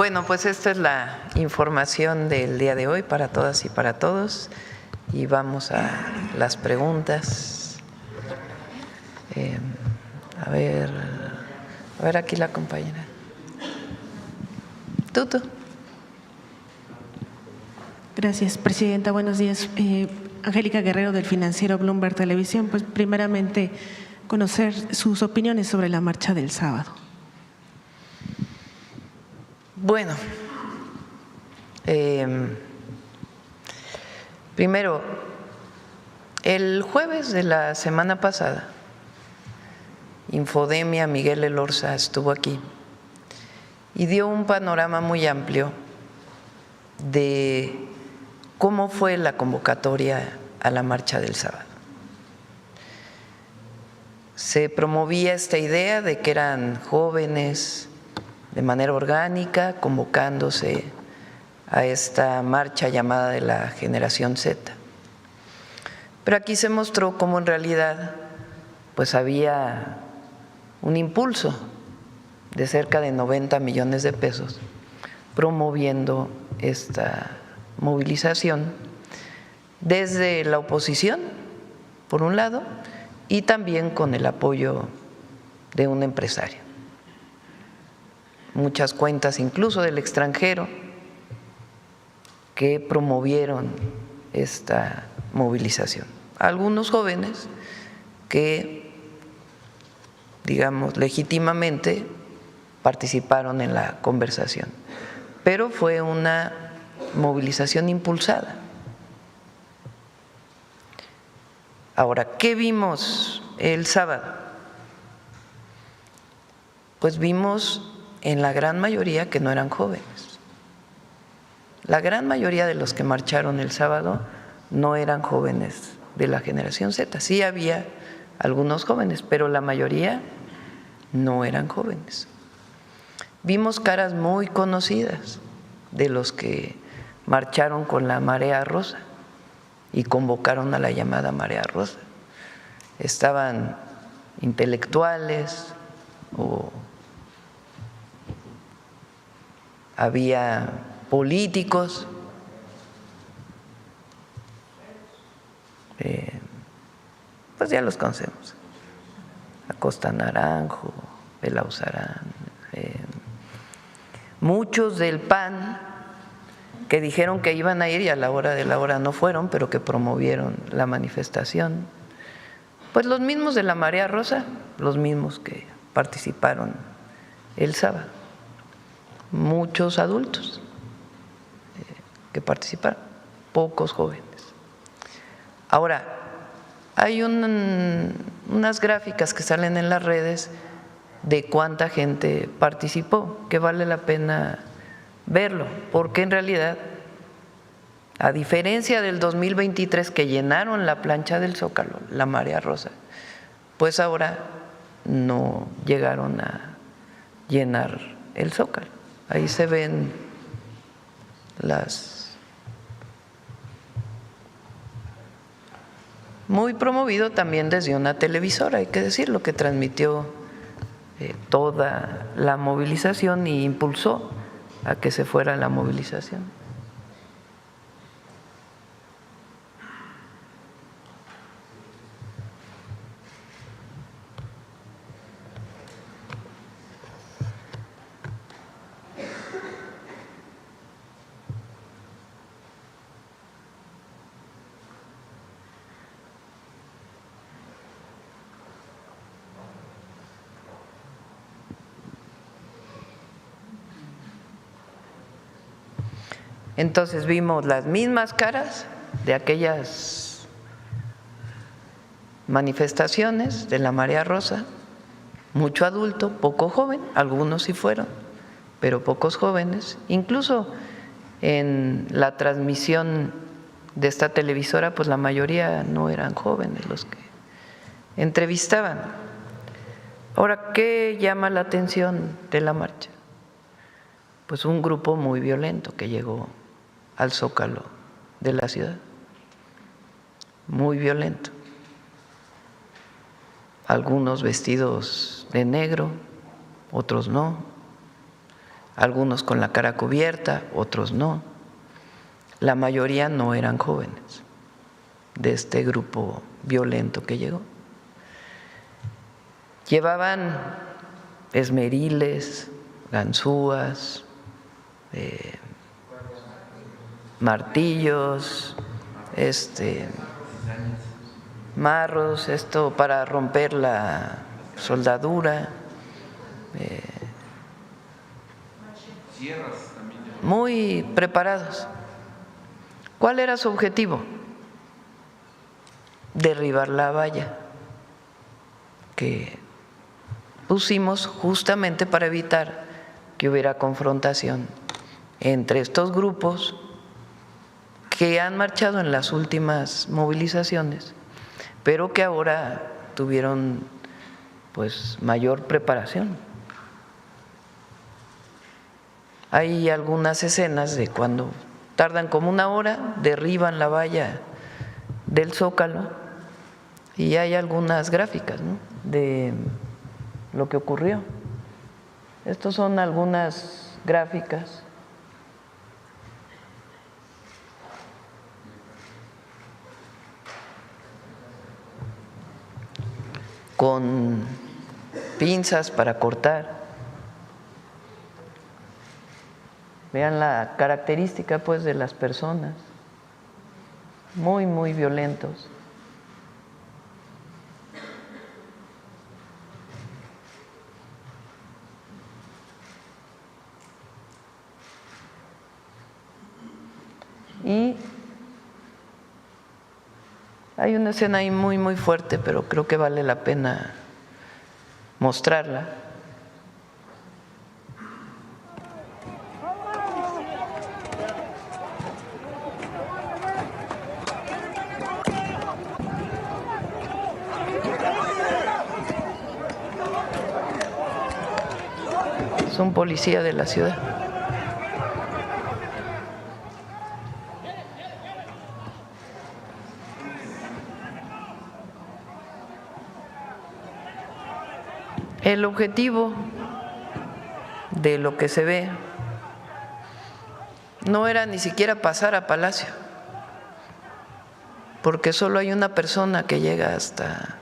Bueno, pues esta es la información del día de hoy para todas y para todos. Y vamos a las preguntas. A ver aquí la compañera. Tuto. Gracias, presidenta. Buenos días. Angélica Guerrero, del financiero Bloomberg Televisión. Pues primeramente, conocer sus opiniones sobre la marcha del sábado. Bueno, primero, el jueves de la semana pasada, Infodemia Miguel Elorza estuvo aquí y dio un panorama muy amplio de cómo fue la convocatoria a la marcha del sábado. Se promovía esta idea de que eran jóvenes de manera orgánica convocándose a esta marcha llamada de la Generación Z. Pero aquí se mostró cómo en realidad pues había un impulso de cerca de 90 millones de pesos promoviendo esta movilización desde la oposición, por un lado, y también con el apoyo de un empresario. Muchas cuentas, incluso del extranjero, que promovieron esta movilización. Algunos jóvenes que, digamos, legítimamente participaron en la conversación, pero fue una movilización impulsada. Ahora, ¿qué vimos el sábado? Pues vimos en la gran mayoría que no eran jóvenes. La gran mayoría de los que marcharon el sábado no eran jóvenes de la Generación Z. Sí había algunos jóvenes, pero la mayoría no eran jóvenes. Vimos caras muy conocidas de los que marcharon con la Marea Rosa y convocaron a la llamada Marea Rosa. Estaban intelectuales o había políticos, pues ya los conocemos, Acosta Naranjo, Belauzarán, muchos del PAN que dijeron que iban a ir y a la hora de la hora no fueron, pero que promovieron la manifestación. Pues los mismos de la Marea Rosa, los mismos que participaron el sábado, muchos adultos que participaron, pocos jóvenes. Ahora, hay unas gráficas que salen en las redes de cuánta gente participó, que vale la pena verlo, porque en realidad, a diferencia del 2023 que llenaron la plancha del Zócalo, la Marea Rosa, pues ahora no llegaron a llenar el Zócalo. Ahí se ven muy promovido también desde una televisora, hay que decirlo, que transmitió toda la movilización y impulsó a que se fuera la movilización. Entonces vimos las mismas caras de aquellas manifestaciones de la Marea Rosa, mucho adulto, poco joven, algunos sí fueron, pero pocos jóvenes. Incluso en la transmisión de esta televisora, pues la mayoría no eran jóvenes los que entrevistaban. Ahora, ¿qué llama la atención de la marcha? Pues un grupo muy violento que llegó al Zócalo de la ciudad, muy violento. Algunos vestidos de negro, otros no, algunos con la cara cubierta, otros no. La mayoría no eran jóvenes de este grupo violento que llegó. Llevaban esmeriles, ganzúas, martillos, marros, esto para romper la soldadura, muy preparados. ¿Cuál era su objetivo? Derribar la valla que pusimos justamente para evitar que hubiera confrontación entre estos grupos que han marchado en las últimas movilizaciones, pero que ahora tuvieron pues mayor preparación. Hay algunas escenas de cuando tardan como una hora, derriban la valla del Zócalo y hay algunas gráficas, ¿no?, de lo que ocurrió. Estos son algunas gráficas con pinzas para cortar. Vean la característica pues de las personas, muy, muy violentos. Y hay una escena ahí muy, muy fuerte, pero creo que vale la pena mostrarla. Es un policía de la ciudad. El objetivo de lo que se ve no era ni siquiera pasar a Palacio, porque solo hay una persona que llega hasta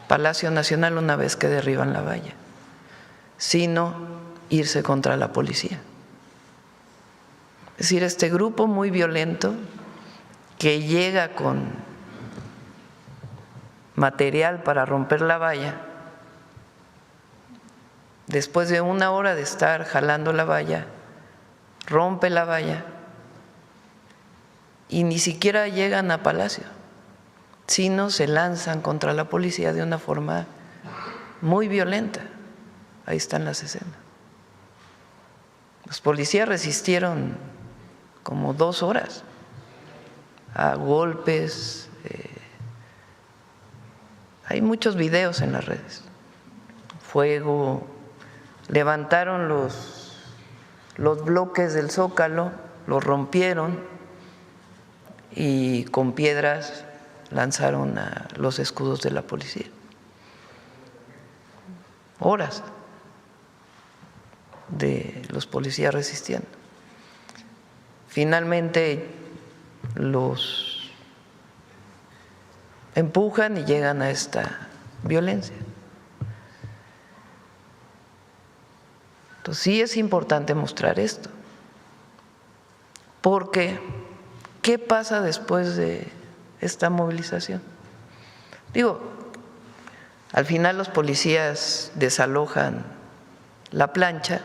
Palacio Nacional una vez que derriban la valla, sino irse contra la policía. Es decir, este grupo muy violento que llega con material para romper la valla, después de una hora de estar jalando la valla, rompe la valla y ni siquiera llegan a Palacio, sino se lanzan contra la policía de una forma muy violenta. Ahí están las escenas. Los policías resistieron como 2 horas a golpes. Hay muchos videos en las redes. Fuego. Levantaron los bloques del Zócalo, los rompieron y con piedras lanzaron a los escudos de la policía. Horas de los policías resistiendo. Finalmente los empujan y llegan a esta violencia. Entonces sí es importante mostrar esto, porque ¿qué pasa después de esta movilización? Digo, al final los policías desalojan la plancha.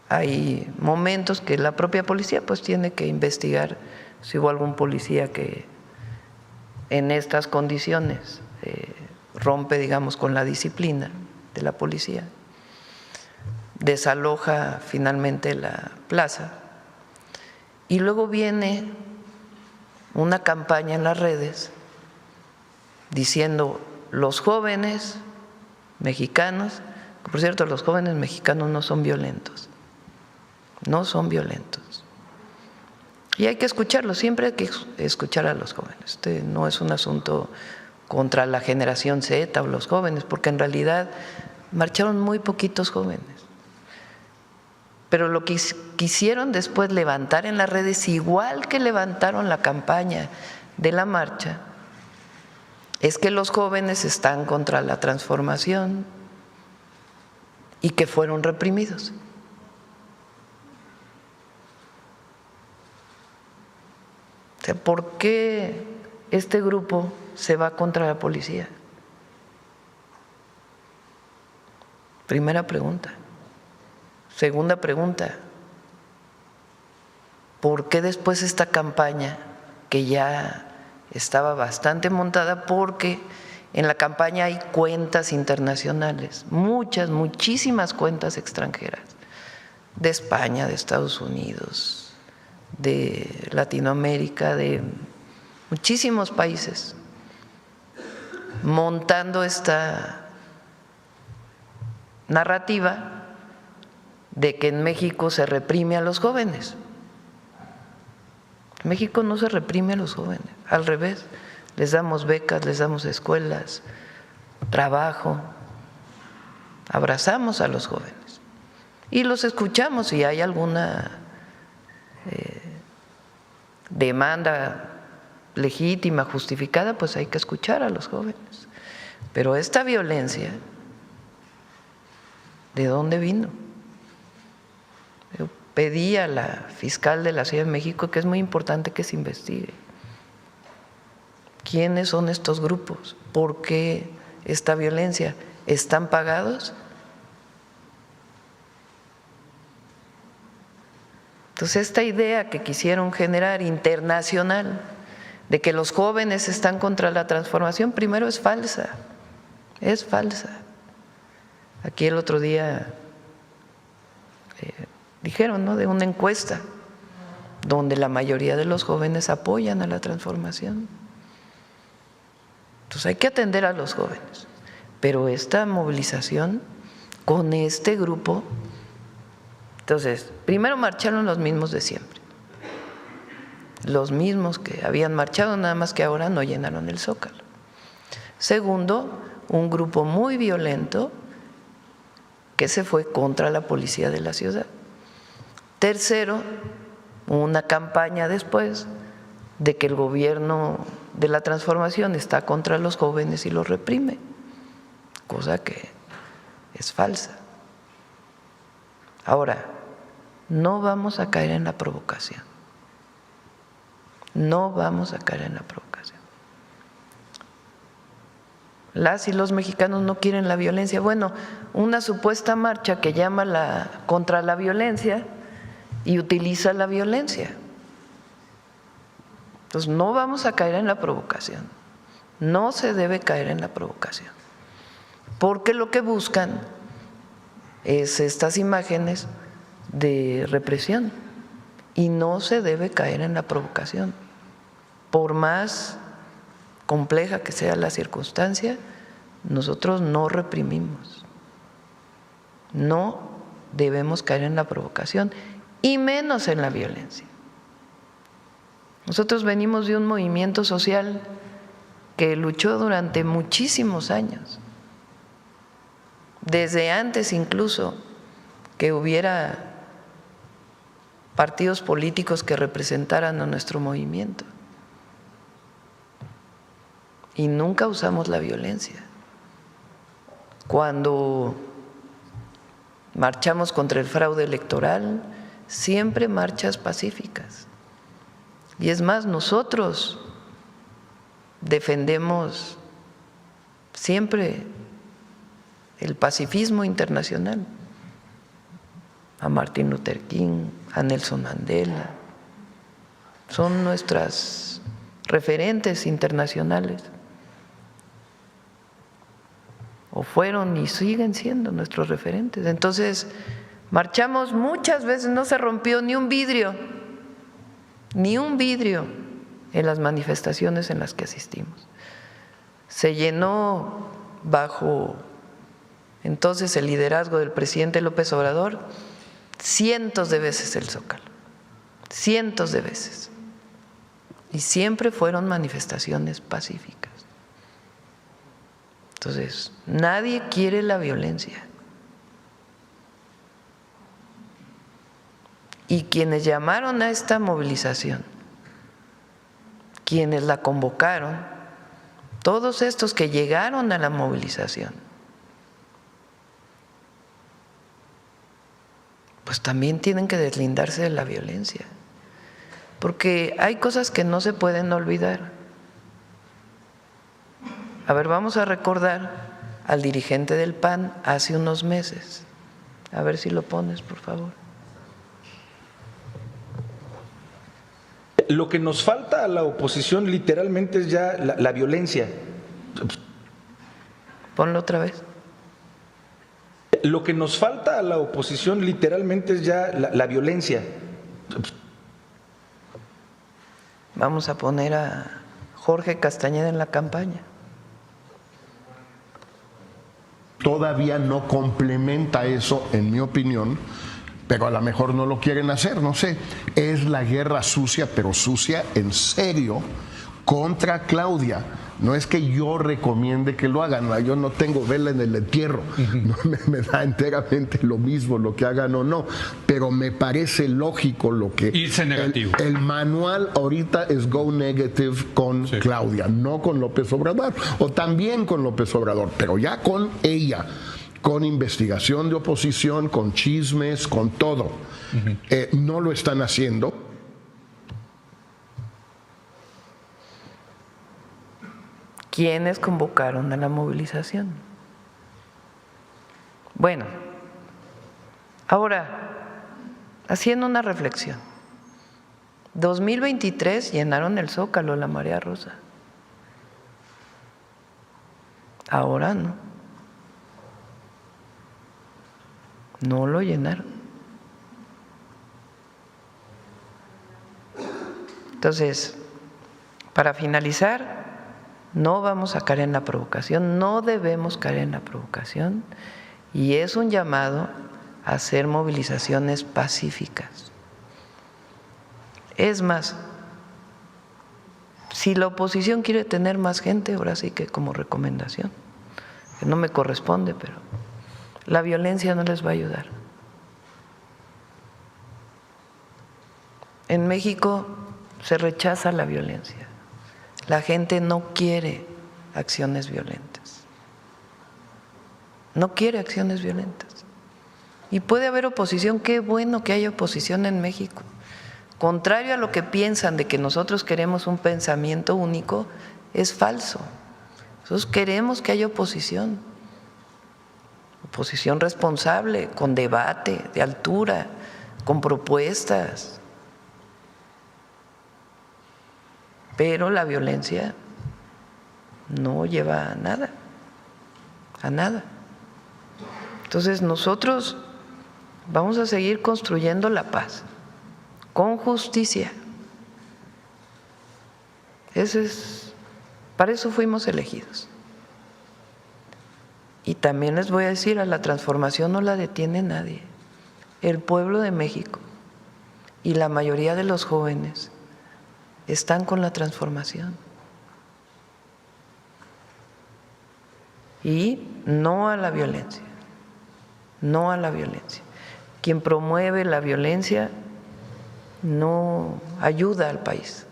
Hay momentos que la propia policía pues tiene que investigar si hubo algún policía que en estas condiciones rompe, digamos, con la disciplina de la policía, desaloja finalmente la plaza y luego viene una campaña en las redes diciendo los jóvenes mexicanos, por cierto, los jóvenes mexicanos no son violentos, no son violentos. Y hay que escucharlos, siempre hay que escuchar a los jóvenes. Este no es un asunto contra la generación Z o los jóvenes, porque en realidad marcharon muy poquitos jóvenes. Pero lo que quisieron después levantar en las redes, igual que levantaron la campaña de la marcha, es que los jóvenes están contra la transformación y que fueron reprimidos. O sea, ¿por qué este grupo se va contra la policía? Primera pregunta. Segunda pregunta, ¿por qué después esta campaña, que ya estaba bastante montada? Porque en la campaña hay cuentas internacionales, muchísimas cuentas extranjeras, de España, de Estados Unidos, de Latinoamérica, de muchísimos países, montando esta narrativa de que en México se reprime a los jóvenes. En México no se reprime a los jóvenes, al revés, les damos becas, les damos escuelas, trabajo, abrazamos a los jóvenes y los escuchamos. Si hay alguna demanda legítima, justificada, pues hay que escuchar a los jóvenes. Pero esta violencia, ¿de dónde vino? Yo pedí a la fiscal de la Ciudad de México que es muy importante que se investigue. ¿Quiénes son estos grupos? ¿Por qué esta violencia? ¿Están pagados? Entonces, esta idea que quisieron generar internacional de que los jóvenes están contra la transformación, primero es falsa, es falsa. Aquí el otro día dijeron, ¿no?, de una encuesta donde la mayoría de los jóvenes apoyan a la transformación. Entonces hay que atender a los jóvenes, pero esta movilización con este grupo, entonces primero marcharon los mismos de siempre, los mismos que habían marchado, nada más que ahora no llenaron el Zócalo. Segundo, un grupo muy violento que se fue contra la policía de la ciudad. Tercero, una campaña después de que el gobierno de la transformación está contra los jóvenes y los reprime, cosa que es falsa. Ahora, no vamos a caer en la provocación, no vamos a caer en la provocación. Las y los mexicanos no quieren la violencia. Bueno, una supuesta marcha que llama contra la violencia y utiliza la violencia. Entonces no vamos a caer en la provocación, no se debe caer en la provocación, porque lo que buscan es estas imágenes de represión y no se debe caer en la provocación. Por más compleja que sea la circunstancia, nosotros no reprimimos, no debemos caer en la provocación y menos en la violencia. Nosotros venimos de un movimiento social que luchó durante muchísimos años, desde antes incluso que hubiera partidos políticos que representaran a nuestro movimiento. Y nunca usamos la violencia. Cuando marchamos contra el fraude electoral, siempre marchas pacíficas. Y es más, nosotros defendemos siempre el pacifismo internacional. A Martin Luther King, a Nelson Mandela, son nuestras referentes internacionales, o fueron y siguen siendo nuestros referentes. Entonces, marchamos muchas veces, no se rompió ni un vidrio en las manifestaciones en las que asistimos. Se llenó bajo entonces el liderazgo del presidente López Obrador cientos de veces el Zócalo, cientos de veces, y siempre fueron manifestaciones pacíficas. Entonces, nadie quiere la violencia. Y quienes llamaron a esta movilización, quienes la convocaron, todos estos que llegaron a la movilización, pues también tienen que deslindarse de la violencia, porque hay cosas que no se pueden olvidar. A ver, vamos a recordar al dirigente del PAN hace unos meses. A ver si lo pones, por favor. Lo que nos falta a la oposición literalmente es ya la violencia. Ponlo otra vez. Lo que nos falta a la oposición literalmente es ya la violencia. Vamos a poner a Jorge Castañeda en la campaña. Todavía no complementa eso, en mi opinión, pero a lo mejor no lo quieren hacer, no sé. Es la guerra sucia, pero sucia en serio, contra Claudia. No es que yo recomiende que lo hagan, yo no tengo vela en el entierro, no, me da enteramente lo mismo lo que hagan o no, pero me parece lógico lo que… Irse negativo. El manual ahorita es go negative con Claudia, no con López Obrador, o también con López Obrador, pero ya con ella, con investigación de oposición, con chismes, con todo. No lo están haciendo. ¿Quiénes convocaron a la movilización? Bueno, ahora, haciendo una reflexión, 2023 llenaron el Zócalo, la Marea Rosa. Ahora no. No lo llenaron. Entonces, para finalizar, no vamos a caer en la provocación, no debemos caer en la provocación, y es un llamado a hacer movilizaciones pacíficas. Es más, si la oposición quiere tener más gente, ahora sí que como recomendación, que no me corresponde, pero la violencia no les va a ayudar. En México se rechaza la violencia. La gente no quiere acciones violentas. No quiere acciones violentas. Y puede haber oposición, qué bueno que haya oposición en México. Contrario a lo que piensan de que nosotros queremos un pensamiento único, es falso. Nosotros queremos que haya oposición. Oposición responsable, con debate, de altura, con propuestas. Pero la violencia no lleva a nada, a nada. Entonces nosotros vamos a seguir construyendo la paz con justicia. Para eso fuimos elegidos. Y también les voy a decir, a la transformación no la detiene nadie. El pueblo de México y la mayoría de los jóvenes están con la transformación. Y no a la violencia, no a la violencia. Quien promueve la violencia no ayuda al país.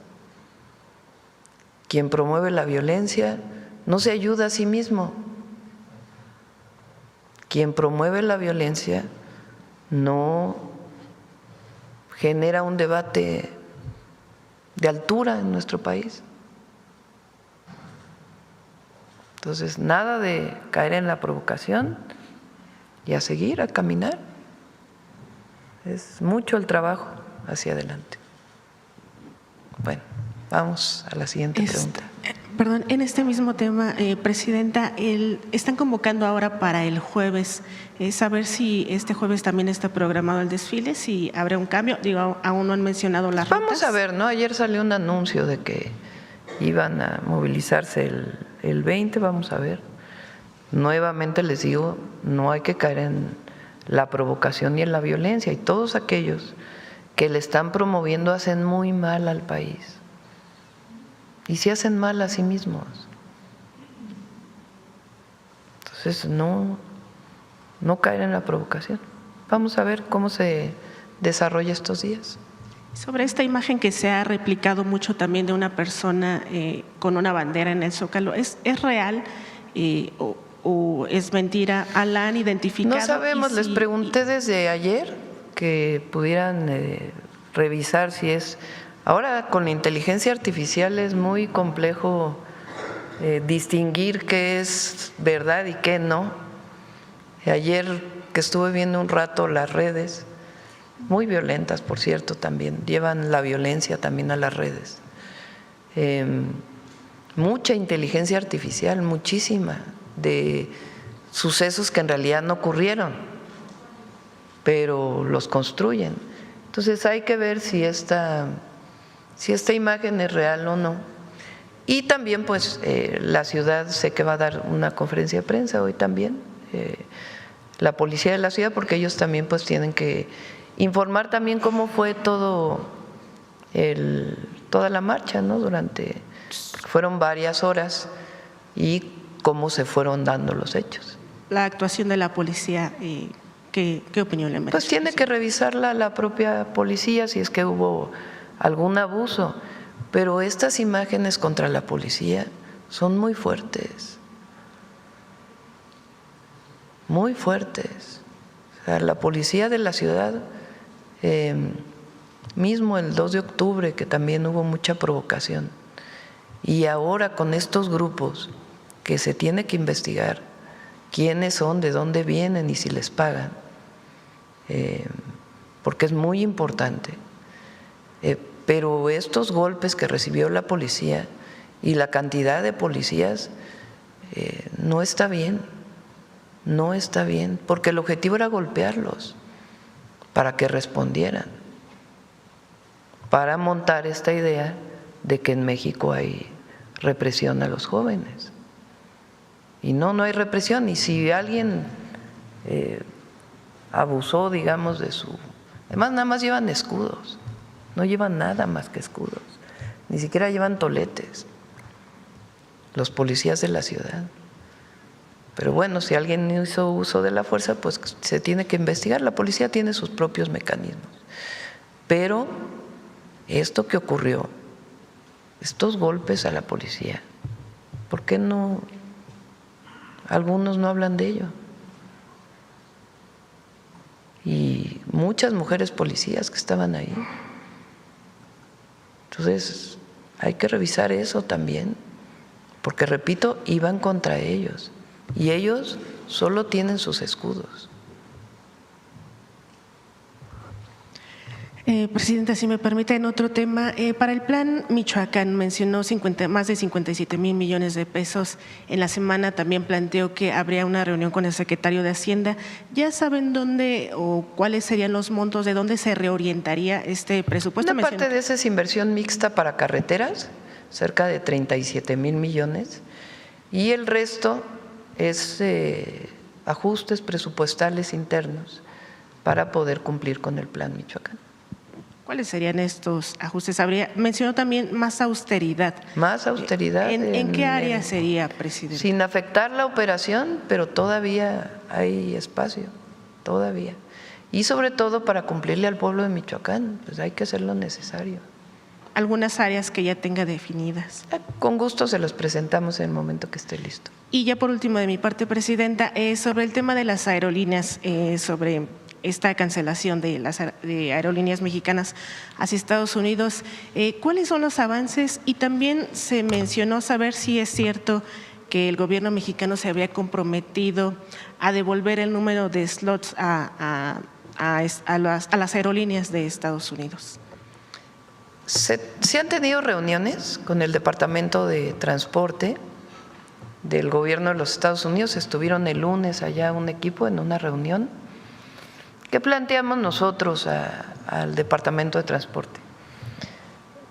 Quien promueve la violencia no se ayuda a sí mismo. Quien promueve la violencia no genera un debate de altura en nuestro país. Entonces, nada de caer en la provocación y a seguir, a caminar. Es mucho el trabajo hacia adelante. Bueno, vamos a la siguiente pregunta. Perdón, en este mismo tema, Presidenta, están convocando ahora para el jueves, saber si este jueves también está programado el desfile, si habrá un cambio, digo, aún no han mencionado las rutas. Vamos a ver, ¿no? Ayer salió un anuncio de que iban a movilizarse el 20, vamos a ver. Nuevamente les digo, no hay que caer en la provocación y en la violencia, y todos aquellos que le están promoviendo hacen muy mal al país. Y se hacen mal a sí mismos. Entonces, no caer en la provocación. Vamos a ver cómo se desarrolla estos días. Sobre esta imagen que se ha replicado mucho también de una persona con una bandera en el Zócalo, ¿es real o es mentira? ¿La han identificado? No sabemos, les pregunté desde ayer que pudieran revisar si es… Ahora con la inteligencia artificial es muy complejo distinguir qué es verdad y qué no. Ayer que estuve viendo un rato las redes, muy violentas, por cierto, también, llevan la violencia también a las redes. Mucha inteligencia artificial, muchísima, de sucesos que en realidad no ocurrieron, pero los construyen. Entonces hay que ver si esta imagen es real o no. Y también pues la ciudad sé que va a dar una conferencia de prensa hoy también, la policía de la ciudad, porque ellos también pues tienen que informar también cómo fue toda la marcha, ¿no? Fueron varias horas y cómo se fueron dando los hechos. La actuación de la policía, ¿qué opinión le merece? Pues tiene que revisarla la propia policía si es que hubo algún abuso, pero estas imágenes contra la policía son muy fuertes, muy fuertes. O sea, la policía de la ciudad, mismo el 2 de octubre, que también hubo mucha provocación, y ahora con estos grupos que se tiene que investigar quiénes son, de dónde vienen y si les pagan, porque es muy importante. Pero estos golpes que recibió la policía y la cantidad de policías no está bien, no está bien, porque el objetivo era golpearlos para que respondieran, para montar esta idea de que en México hay represión a los jóvenes. Y no hay represión, y si alguien abusó, digamos, de su… Además, nada más llevan escudos, no llevan nada más que escudos, ni siquiera llevan toletes, los policías de la ciudad. Pero bueno, si alguien hizo uso de la fuerza, pues se tiene que investigar, la policía tiene sus propios mecanismos. Pero esto que ocurrió, estos golpes a la policía, ¿por qué no? Algunos no hablan de ello. Y muchas mujeres policías que estaban ahí. Entonces, hay que revisar eso también, porque repito, iban contra ellos y ellos solo tienen sus escudos. Presidenta, si me permite, en otro tema, para el plan Michoacán mencionó más de 57,000 millones de pesos. En la semana también planteó que habría una reunión con el secretario de Hacienda. ¿Ya saben dónde o cuáles serían los montos, de dónde se reorientaría este presupuesto? Una parte de esa es inversión mixta para carreteras, cerca de 37,000 millones, y el resto es ajustes presupuestales internos para poder cumplir con el plan Michoacán. ¿Cuáles serían estos ajustes? Mencionó también más austeridad. Más austeridad. ¿En qué área sería, presidente? Sin afectar la operación, pero todavía hay espacio, todavía. Y sobre todo para cumplirle al pueblo de Michoacán, pues hay que hacer lo necesario. ¿Algunas áreas que ya tenga definidas? Con gusto se los presentamos en el momento que esté listo. Y ya por último de mi parte, presidenta, sobre el tema de las aerolíneas, sobre esta cancelación de aerolíneas mexicanas hacia Estados Unidos, ¿cuáles son los avances? Y también se mencionó saber si es cierto que el gobierno mexicano se había comprometido a devolver el número de slots a las aerolíneas de Estados Unidos. Se han tenido reuniones con el Departamento de Transporte del gobierno de los Estados Unidos. Estuvieron el lunes allá un equipo en una reunión. ¿Qué planteamos nosotros al Departamento de Transporte?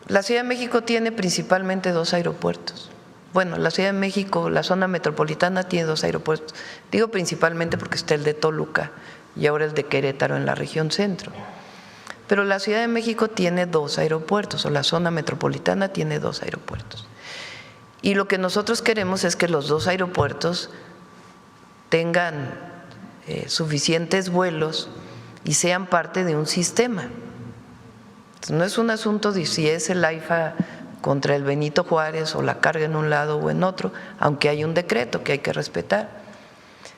La Ciudad de México tiene principalmente 2 aeropuertos. Bueno, la Ciudad de México, la zona metropolitana tiene 2 aeropuertos. Digo principalmente porque está el de Toluca y ahora el de Querétaro en la región centro. Pero la Ciudad de México tiene 2 aeropuertos, o la zona metropolitana tiene 2 aeropuertos. Y lo que nosotros queremos es que los 2 aeropuertos tengan suficientes vuelos y sean parte de un sistema. Entonces, no es un asunto de si es el AIFA contra el Benito Juárez o la carga en un lado o en otro, aunque hay un decreto que hay que respetar,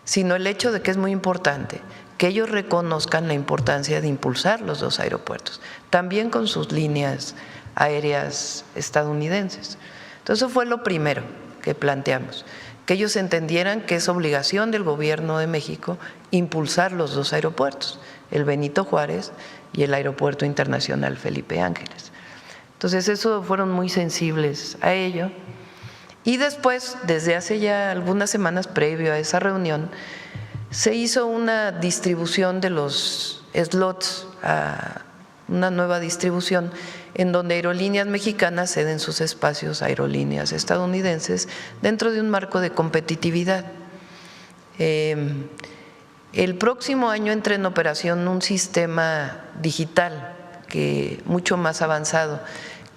sino el hecho de que es muy importante que ellos reconozcan la importancia de impulsar los dos aeropuertos, también con sus líneas aéreas estadounidenses. Entonces, eso fue lo primero que planteamos, que ellos entendieran que es obligación del Gobierno de México impulsar los dos aeropuertos, el Benito Juárez y el Aeropuerto Internacional Felipe Ángeles. Entonces, eso fueron muy sensibles a ello. Y después, desde hace ya algunas semanas previo a esa reunión, se hizo una distribución de los slots, una nueva distribución en donde Aerolíneas Mexicanas ceden sus espacios a aerolíneas estadounidenses dentro de un marco de competitividad. El próximo año entra en operación un sistema digital mucho más avanzado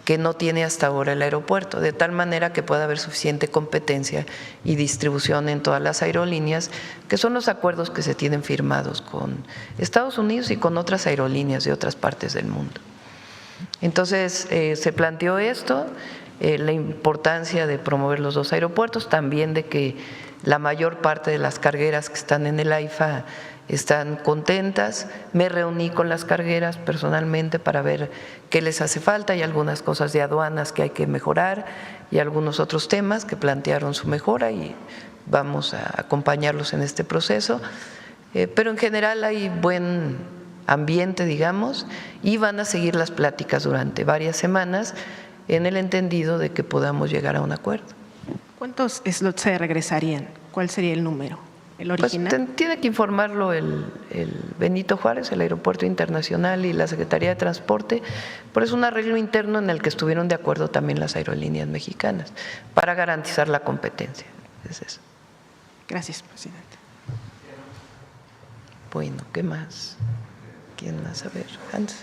que no tiene hasta ahora el aeropuerto, de tal manera que pueda haber suficiente competencia y distribución en todas las aerolíneas, que son los acuerdos que se tienen firmados con Estados Unidos y con otras aerolíneas de otras partes del mundo. Entonces, se planteó esto, la importancia de promover los dos aeropuertos, también de que la mayor parte de las cargueras que están en el AIFA están contentas. Me reuní con las cargueras personalmente para ver qué les hace falta. Hay algunas cosas de aduanas que hay que mejorar y algunos otros temas que plantearon su mejora y vamos a acompañarlos en este proceso. Pero en general hay buen ambiente, digamos, y van a seguir las pláticas durante varias semanas en el entendido de que podamos llegar a un acuerdo. ¿Cuántos slots se regresarían? ¿Cuál sería el número? ¿El original? Pues tiene que informarlo el Benito Juárez, el Aeropuerto Internacional y la Secretaría de Transporte, pero es un arreglo interno en el que estuvieron de acuerdo también las aerolíneas mexicanas para garantizar la competencia. Es eso. Gracias, presidente. Bueno, ¿qué más? ¿Quién más? A ver, Hans.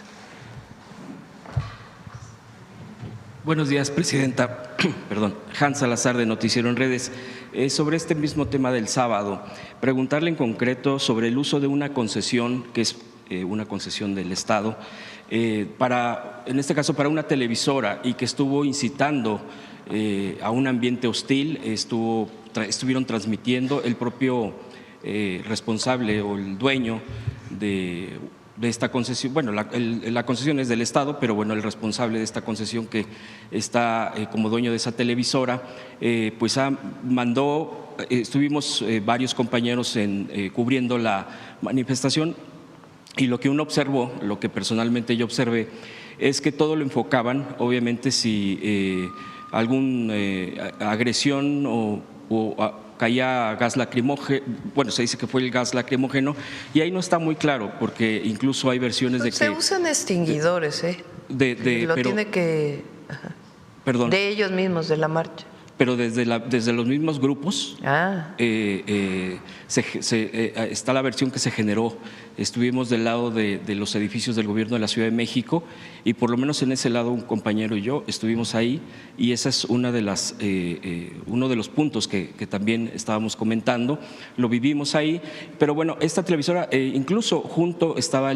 Buenos días, presidenta. Perdón, Hans Salazar, de Noticiero en Redes. Sobre este mismo tema del sábado, preguntarle en concreto sobre el uso de una concesión, que es una concesión del Estado, en este caso para una televisora, y que estuvo incitando a un ambiente hostil, estuvieron transmitiendo el propio responsable o el dueño de esta concesión. Bueno, la concesión es del Estado, pero bueno, el responsable de esta concesión, que está como dueño de esa televisora, pues estuvimos varios compañeros cubriendo la manifestación, y lo que uno observó, lo que personalmente yo observé, es que todo lo enfocaban, obviamente, si alguna agresión o caía gas lacrimógeno, bueno, se dice que fue el gas lacrimógeno, y ahí no está muy claro, porque incluso hay versiones de que… Se usan extinguidores, tiene que… Perdón. De ellos mismos, de la marcha. Pero desde los mismos grupos está la versión que se generó. Estuvimos del lado de los edificios del gobierno de la Ciudad de México, y por lo menos en ese lado un compañero y yo estuvimos ahí, y ese es uno de los puntos que también estábamos comentando. Lo vivimos ahí, pero bueno, esta televisora, incluso junto estaba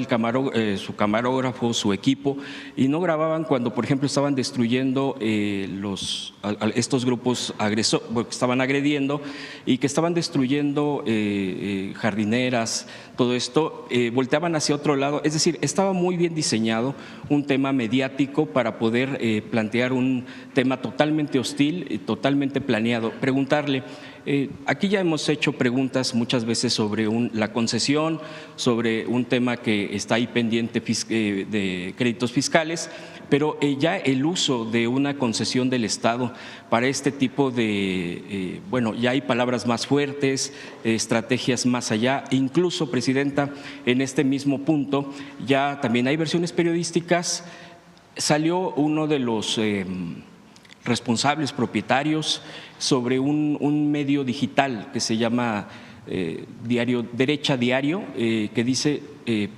su camarógrafo, su equipo, y no grababan cuando, por ejemplo, estaban destruyendo estos grupos que estaban agrediendo y que estaban destruyendo jardineras, todo esto. Volteaban hacia otro lado, es decir, estaba muy bien diseñado un tema mediático para poder plantear un tema totalmente hostil, totalmente planeado. Preguntarle, aquí ya hemos hecho preguntas muchas veces sobre la concesión, sobre un tema que está ahí pendiente de créditos fiscales, pero ya el uso de una concesión del Estado para este tipo de, ya hay palabras más fuertes, estrategias más allá. Incluso, presidenta, en este mismo punto ya también hay versiones periodísticas. Salió uno de los responsables propietarios sobre un medio digital que se llama diario Derecha Diario, que dice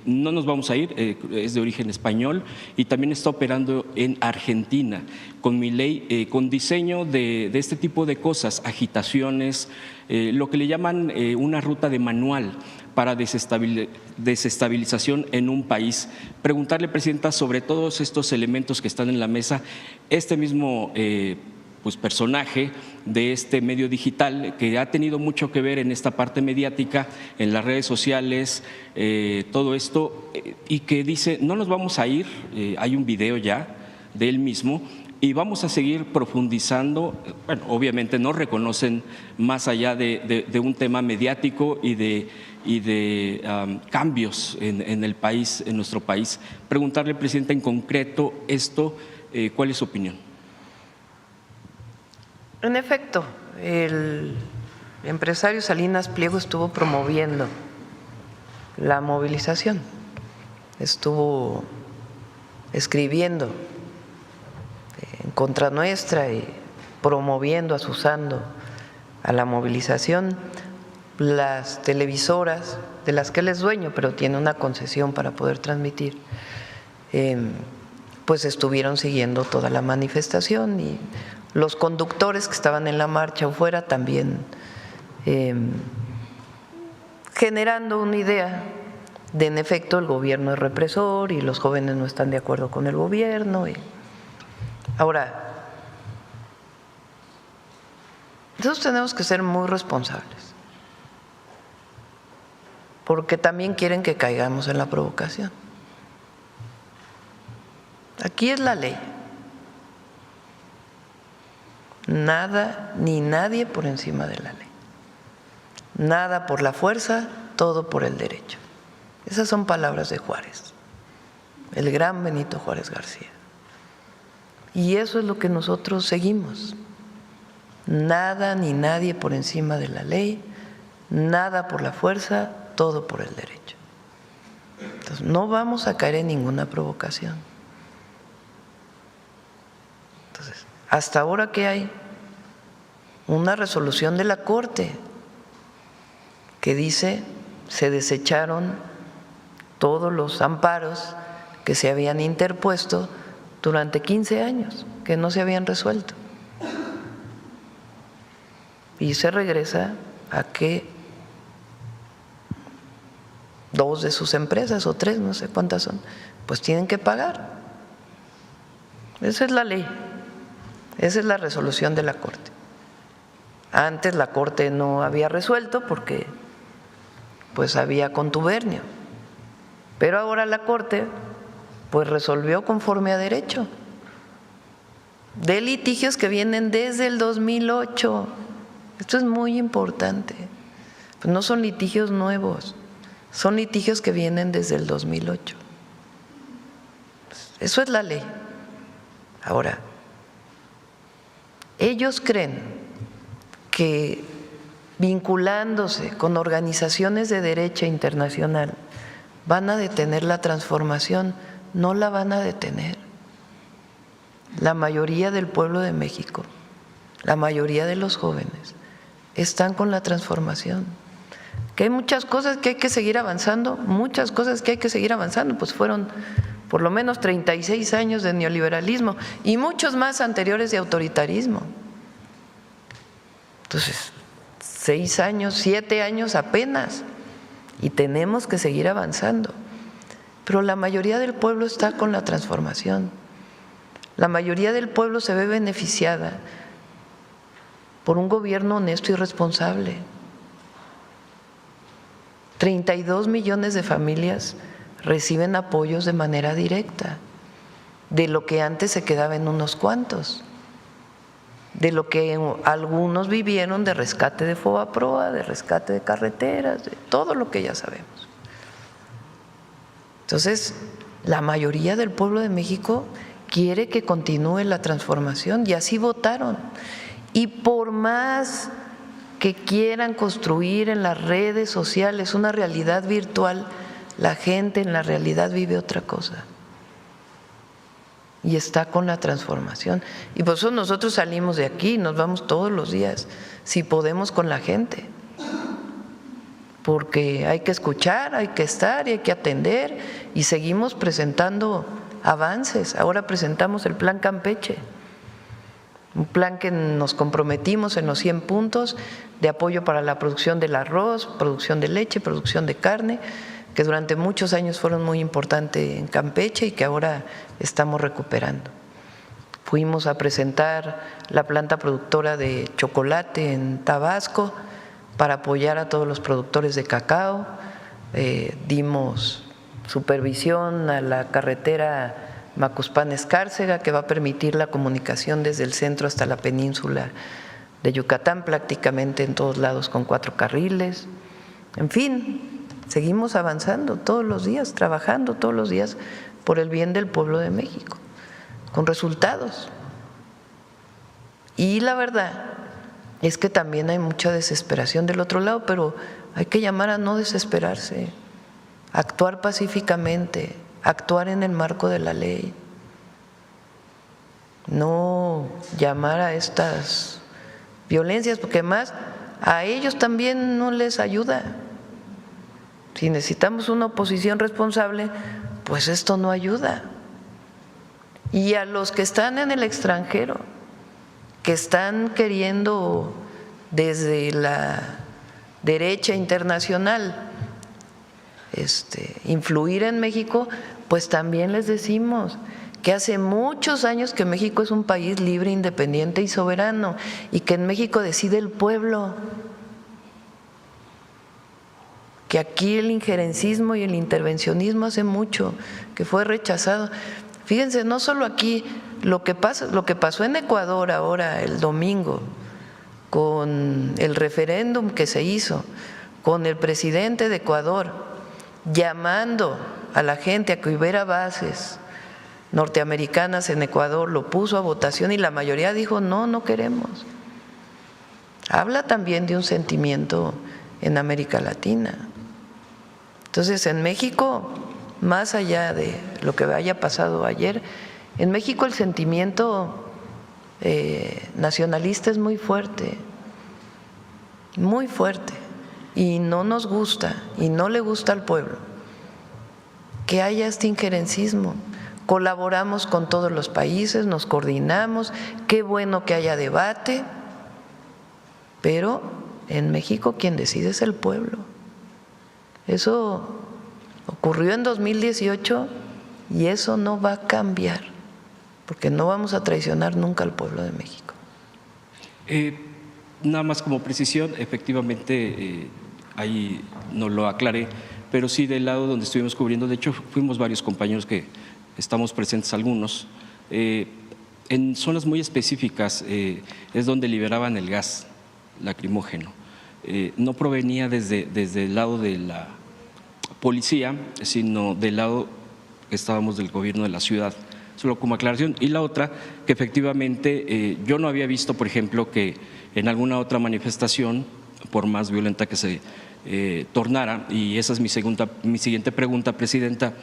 no nos vamos a ir, es de origen español y también está operando en Argentina con Milei, con diseño de este tipo de cosas, agitaciones, lo que le llaman una ruta de manual para desestabilización en un país. Preguntarle, Presidenta, sobre todos estos elementos que están en la mesa, este mismo personaje de este medio digital que ha tenido mucho que ver en esta parte mediática, en las redes sociales, todo esto, y que dice, no nos vamos a ir, hay un video ya de él mismo, y vamos a seguir profundizando. Bueno, obviamente no reconocen más allá de un tema mediático y de cambios en el país, en nuestro país. Preguntarle, Presidenta, en concreto esto, ¿cuál es su opinión? En efecto, el empresario Salinas Pliego estuvo promoviendo la movilización, estuvo escribiendo en contra nuestra y promoviendo, asusando a la movilización. Las televisoras de las que él es dueño, pero tiene una concesión para poder transmitir, pues estuvieron siguiendo toda la manifestación, y los conductores que estaban en la marcha afuera también generando una idea de, en efecto, el gobierno es represor y los jóvenes no están de acuerdo con el gobierno. Ahora, nosotros tenemos que ser muy responsables, porque también quieren que caigamos en la provocación. Aquí es la ley. Nada ni nadie por encima de la ley. Nada por la fuerza, todo por el derecho. Esas son palabras de Juárez, el gran Benito Juárez García. Y eso es lo que nosotros seguimos. Nada ni nadie por encima de la ley, nada por la fuerza, todo por el derecho. Entonces, no vamos a caer en ninguna provocación. Entonces, hasta ahora, ¿qué hay? Una resolución de la Corte que dice se desecharon todos los amparos que se habían interpuesto durante 15 años, que no se habían resuelto. Y se regresa a que 2 de sus empresas o 3, no sé cuántas son, pues tienen que pagar. Esa es la ley, esa es la resolución de la Corte. Antes la Corte no había resuelto porque pues había contubernio, pero ahora la Corte pues resolvió conforme a derecho de litigios que vienen desde el 2008. Esto es muy importante, pues no son litigios nuevos, son litigios que vienen desde el 2008. Eso es la ley. Ahora, ellos creen que vinculándose con organizaciones de derecha internacional van a detener la transformación. No la van a detener. La mayoría del pueblo de México, la mayoría de los jóvenes están con la transformación. Que hay muchas cosas que hay que seguir avanzando, muchas cosas que hay que seguir avanzando, pues fueron por lo menos 36 años de neoliberalismo y muchos más anteriores de autoritarismo. Entonces, 6 años, 7 años apenas, y tenemos que seguir avanzando. Pero la mayoría del pueblo está con la transformación. La mayoría del pueblo se ve beneficiada por un gobierno honesto y responsable. 32 millones de familias reciben apoyos de manera directa, de lo que antes se quedaba en unos cuantos, de lo que algunos vivieron de rescate de Fobaproa, de rescate de carreteras, de todo lo que ya sabemos. Entonces, la mayoría del pueblo de México quiere que continúe la transformación y así votaron. Y por más que quieran construir en las redes sociales una realidad virtual, la gente en la realidad vive otra cosa y está con la transformación. Y por eso nosotros salimos de aquí, nos vamos todos los días, si podemos, con la gente. porque hay que escuchar, hay que estar y hay que atender, y seguimos presentando avances. Ahora presentamos el Plan Campeche, un plan que nos comprometimos en los 100 puntos de apoyo para la producción del arroz, producción de leche, producción de carne, que durante muchos años fueron muy importantes en Campeche y que ahora estamos recuperando. Fuimos a presentar la planta productora de chocolate en Tabasco para apoyar a todos los productores de cacao. Dimos supervisión a la carretera Macuspán-Escárcega, que va a permitir la comunicación desde el centro hasta la península de Yucatán, prácticamente en todos lados con 4 carriles. En fin, seguimos avanzando todos los días, trabajando todos los días por el bien del pueblo de México, con resultados. Y la verdad es que también hay mucha desesperación del otro lado, pero hay que llamar a no desesperarse, actuar pacíficamente, actuar en el marco de la ley, no llamar a estas violencias, porque más a ellos también no les ayuda. Si necesitamos una oposición responsable, pues esto no ayuda. Y a los que están en el extranjero, que están queriendo desde la derecha internacional influir en México, pues también les decimos que hace muchos años que México es un país libre, independiente y soberano, y que en México decide el pueblo, que aquí el injerencismo y el intervencionismo hace mucho que fue rechazado. Fíjense, no solo aquí, lo que pasó en Ecuador ahora el domingo con el referéndum que se hizo, con el presidente de Ecuador llamando a la gente a que hubiera bases norteamericanas en Ecuador, lo puso a votación y la mayoría dijo no, no queremos. Habla también de un sentimiento en América Latina. Entonces, en México, más allá de lo que haya pasado ayer, en México el sentimiento nacionalista es muy fuerte, y no nos gusta y no le gusta al pueblo que haya este injerencismo. Colaboramos con todos los países, nos coordinamos, qué bueno que haya debate, pero en México quien decide es el pueblo. Eso ocurrió en 2018 y eso no va a cambiar, porque no vamos a traicionar nunca al pueblo de México. Nada más como precisión, efectivamente, ahí no lo aclaré, pero sí del lado donde estuvimos cubriendo, de hecho fuimos varios compañeros que estamos presentes algunos, en zonas muy específicas es donde liberaban el gas lacrimógeno. No provenía desde el lado de la policía, sino del lado que estábamos del gobierno de la ciudad, solo como aclaración. Y la otra, que efectivamente yo no había visto, por ejemplo, que en alguna otra manifestación, por más violenta que se tornara, y esa es mi siguiente pregunta, Presidenta,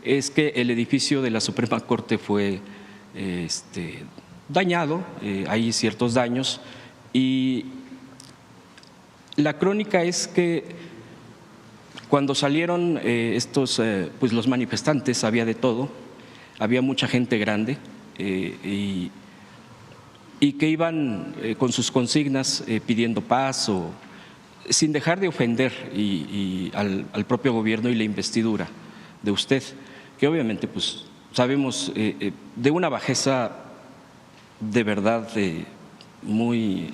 es que el edificio de la Suprema Corte fue dañado, hay ciertos daños, y la crónica es que cuando salieron pues los manifestantes, había de todo, había mucha gente grande y que iban con sus consignas pidiendo paz, o sin dejar de ofender al propio gobierno y la investidura de usted, que obviamente pues sabemos de una bajeza de verdad muy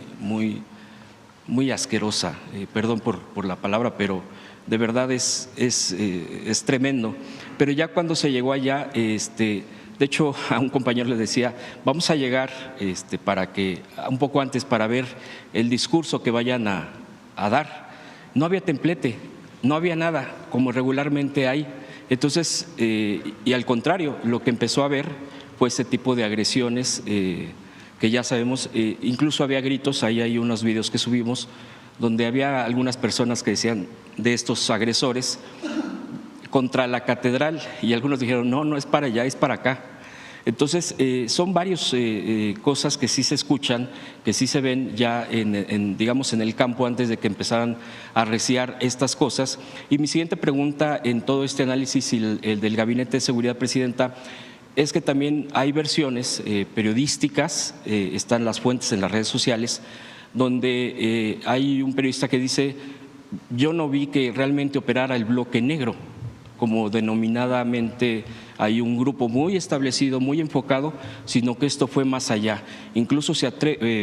asquerosa, perdón por la palabra, pero de verdad es tremendo. Pero ya cuando se llegó allá, de hecho a un compañero le decía, vamos a llegar para que un poco antes para ver el discurso que vayan a dar. No había templete, no había nada como regularmente hay. Entonces, y al contrario, lo que empezó a haber fue ese tipo de agresiones que ya sabemos, incluso había gritos, ahí hay unos videos que subimos, donde había algunas personas que decían de estos agresores contra la catedral, y algunos dijeron, no, no es para allá, es para acá. Entonces, son varias cosas que sí se escuchan, que sí se ven ya digamos, en el campo antes de que empezaran a arreciar estas cosas. Y mi siguiente pregunta en todo este análisis, el del Gabinete de Seguridad, Presidenta, es que también hay versiones periodísticas, están las fuentes en las redes sociales, donde hay un periodista que dice: yo no vi que realmente operara el bloque negro, como denominadamente hay un grupo muy establecido, muy enfocado, sino que esto fue más allá. Incluso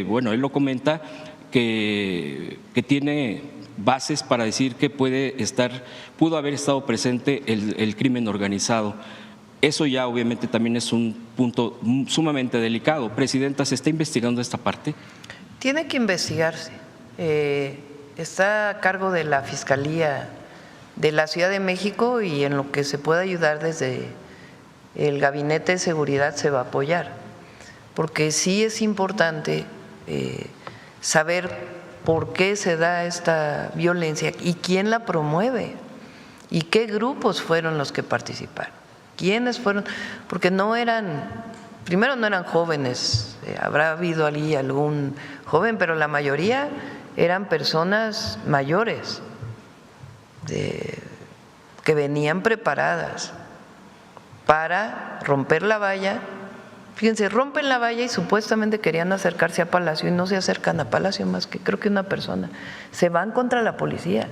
bueno, él lo comenta, que tiene bases para decir que pudo haber estado presente el crimen organizado. Eso ya obviamente también es un punto sumamente delicado. Presidenta, ¿se está investigando esta parte? Tiene que investigarse. Está a cargo de la Fiscalía de la Ciudad de México y en lo que se pueda ayudar desde el Gabinete de Seguridad se va a apoyar, porque sí es importante saber por qué se da esta violencia y quién la promueve y qué grupos fueron los que participaron, quiénes fueron, porque primero no eran jóvenes, habrá habido allí algún joven, pero la mayoría eran personas mayores que venían preparadas para romper la valla. Fíjense, rompen la valla y supuestamente querían acercarse a Palacio y no se acercan a Palacio más que creo que una persona. Se van contra la policía.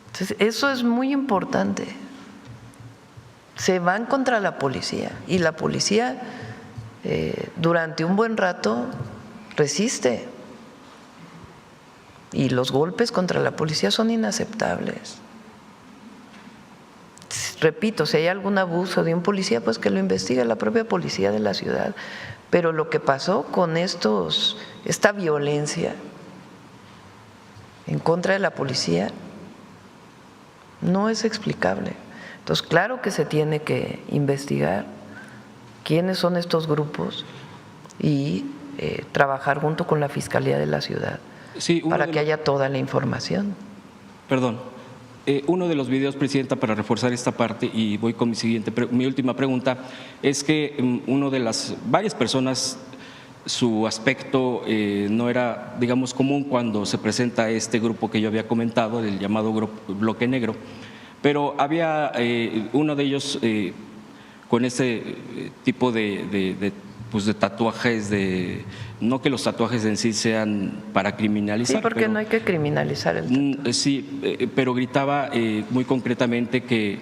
Entonces, eso es muy importante. Se van contra la policía y la policía durante un buen rato resiste. Y los golpes contra la policía son inaceptables. Repito, si hay algún abuso de un policía, pues que lo investigue la propia policía de la ciudad. Pero lo que pasó con esta violencia en contra de la policía no es explicable. Entonces, claro que se tiene que investigar quiénes son estos grupos y trabajar junto con la Fiscalía de la ciudad. Sí, para que haya toda la información. Perdón, uno de los videos, Presidenta, para reforzar esta parte, y voy con mi última pregunta, es que varias personas, su aspecto no era, digamos, común cuando se presenta este grupo que yo había comentado, el llamado Bloque Negro, pero había uno de ellos con ese tipo de tatuajes, no que los tatuajes en sí sean para criminalizar. Sí, porque no hay que criminalizar el tatuaje. Sí, pero gritaba muy concretamente que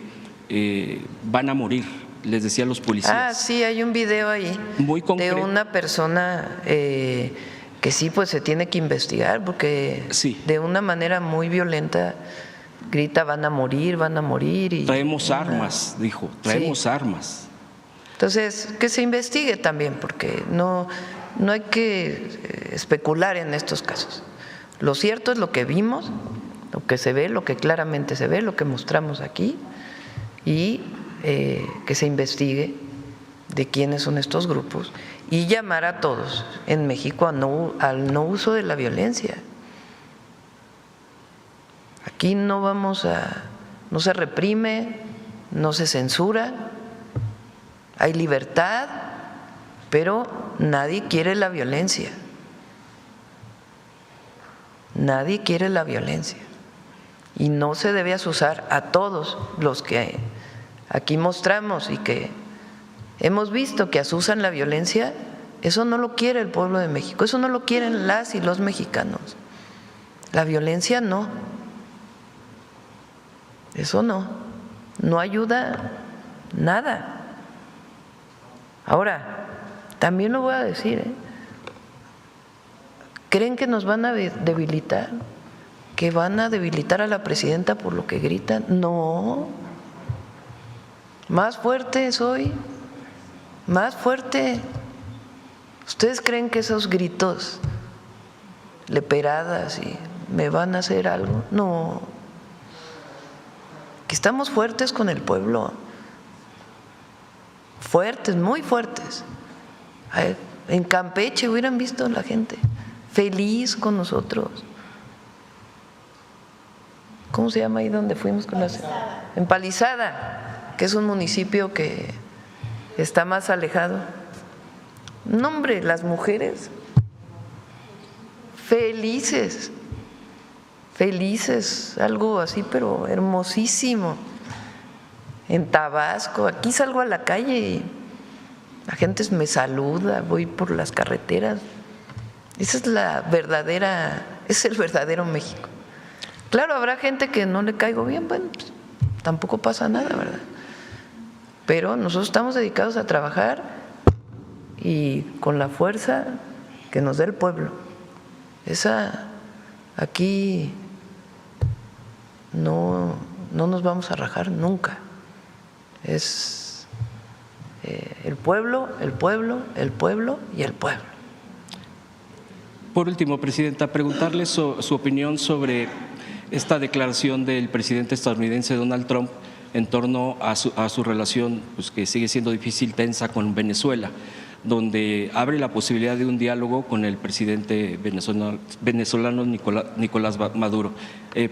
van a morir, les decía a los policías. Ah, sí, hay un video ahí muy de una persona que sí, pues se tiene que investigar, porque sí, de una manera muy violenta grita: van a morir, van a morir. Y traemos armas, dijo, traemos armas. Entonces, que se investigue también, porque no hay que especular en estos casos. Lo cierto es lo que vimos, lo que se ve, lo que claramente se ve, lo que mostramos aquí, y que se investigue de quiénes son estos grupos y llamar a todos en México al no uso de la violencia. Aquí no se reprime, no se censura. Hay libertad, pero nadie quiere la violencia. Nadie quiere la violencia. Y no se debe asusar a todos los que aquí mostramos y que hemos visto que asusan la violencia. Eso no lo quiere el pueblo de México, eso no lo quieren las y los mexicanos. La violencia no. Eso no ayuda nada. Ahora, también lo voy a decir, ¿creen que nos van a debilitar? ¿Que van a debilitar a la presidenta por lo que gritan? No. Más fuerte soy, más fuerte. ¿Ustedes creen que esos gritos, leperadas, y me van a hacer algo? No. Que estamos fuertes con el pueblo. Fuertes, muy fuertes. En Campeche hubieran visto la gente feliz con nosotros. ¿Cómo se llama ahí donde fuimos con la Empalizada? que es un municipio que está más alejado. No, hombre, las mujeres felices, algo así, pero hermosísimo. En Tabasco, aquí salgo a la calle y la gente me saluda, voy por las carreteras. Esa es es el verdadero México. Claro, habrá gente que no le caigo bien, bueno, pues, tampoco pasa nada, ¿verdad? Pero nosotros estamos dedicados a trabajar y con la fuerza que nos dé el pueblo. Esa, aquí no nos vamos a rajar nunca. Es el pueblo y el pueblo. Por último, Presidenta, preguntarle su opinión sobre esta declaración del presidente estadounidense Donald Trump en torno a su relación, pues, que sigue siendo difícil, tensa con Venezuela, donde abre la posibilidad de un diálogo con el presidente venezolano Nicolás Maduro.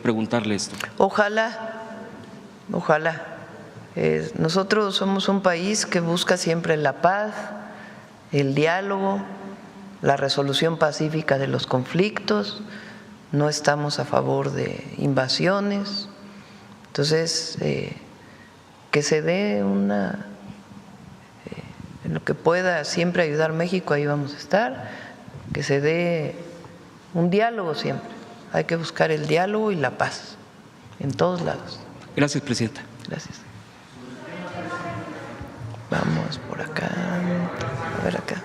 Preguntarle esto. Ojalá. Nosotros somos un país que busca siempre la paz, el diálogo, la resolución pacífica de los conflictos. No estamos a favor de invasiones. Entonces, que se dé en lo que pueda siempre ayudar México, ahí vamos a estar. Que se dé un diálogo siempre. Hay que buscar el diálogo y la paz en todos lados. Gracias, Presidenta. Gracias. Vamos por acá. A ver acá.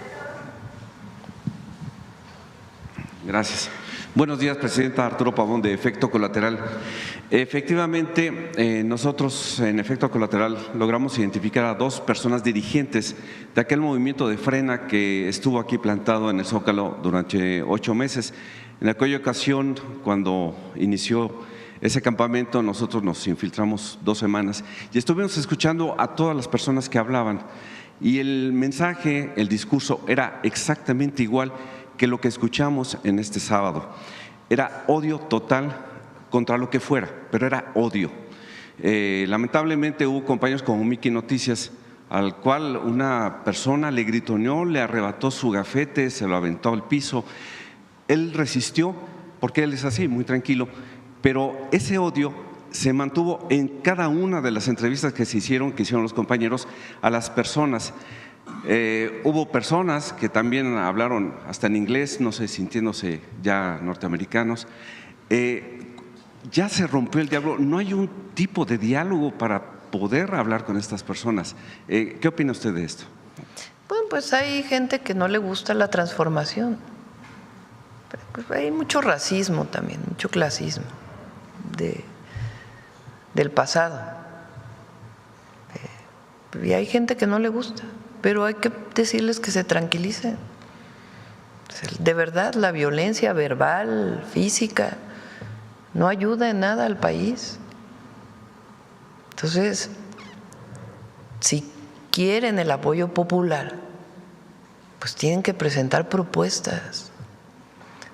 Gracias. Buenos días, Presidenta. Arturo Pavón, de Efecto Colateral. Efectivamente, nosotros en Efecto Colateral logramos identificar a 2 personas dirigentes de aquel movimiento de Frena que estuvo aquí plantado en el Zócalo durante 8 meses. En aquella ocasión, cuando inició ese campamento, nosotros nos infiltramos 2 semanas y estuvimos escuchando a todas las personas que hablaban, y el mensaje, el discurso era exactamente igual que lo que escuchamos en este sábado. Era odio total contra lo que fuera, pero era odio. Lamentablemente hubo compañeros como Miki Noticias, al cual una persona le gritoneó, le arrebató su gafete, se lo aventó al piso. Él resistió, porque él es así, muy tranquilo, pero ese odio se mantuvo en cada una de las entrevistas que hicieron los compañeros a las personas. Hubo personas que también hablaron hasta en inglés, no sé, sintiéndose ya norteamericanos. Ya se rompió el diálogo, no hay un tipo de diálogo para poder hablar con estas personas. ¿Qué opina usted de esto? Bueno, pues hay gente que no le gusta la transformación. Pues hay mucho racismo también, mucho clasismo del pasado. Y hay gente que no le gusta, pero hay que decirles que se tranquilicen. De verdad, la violencia verbal, física, no ayuda en nada al país. Entonces, si quieren el apoyo popular, pues tienen que presentar propuestas.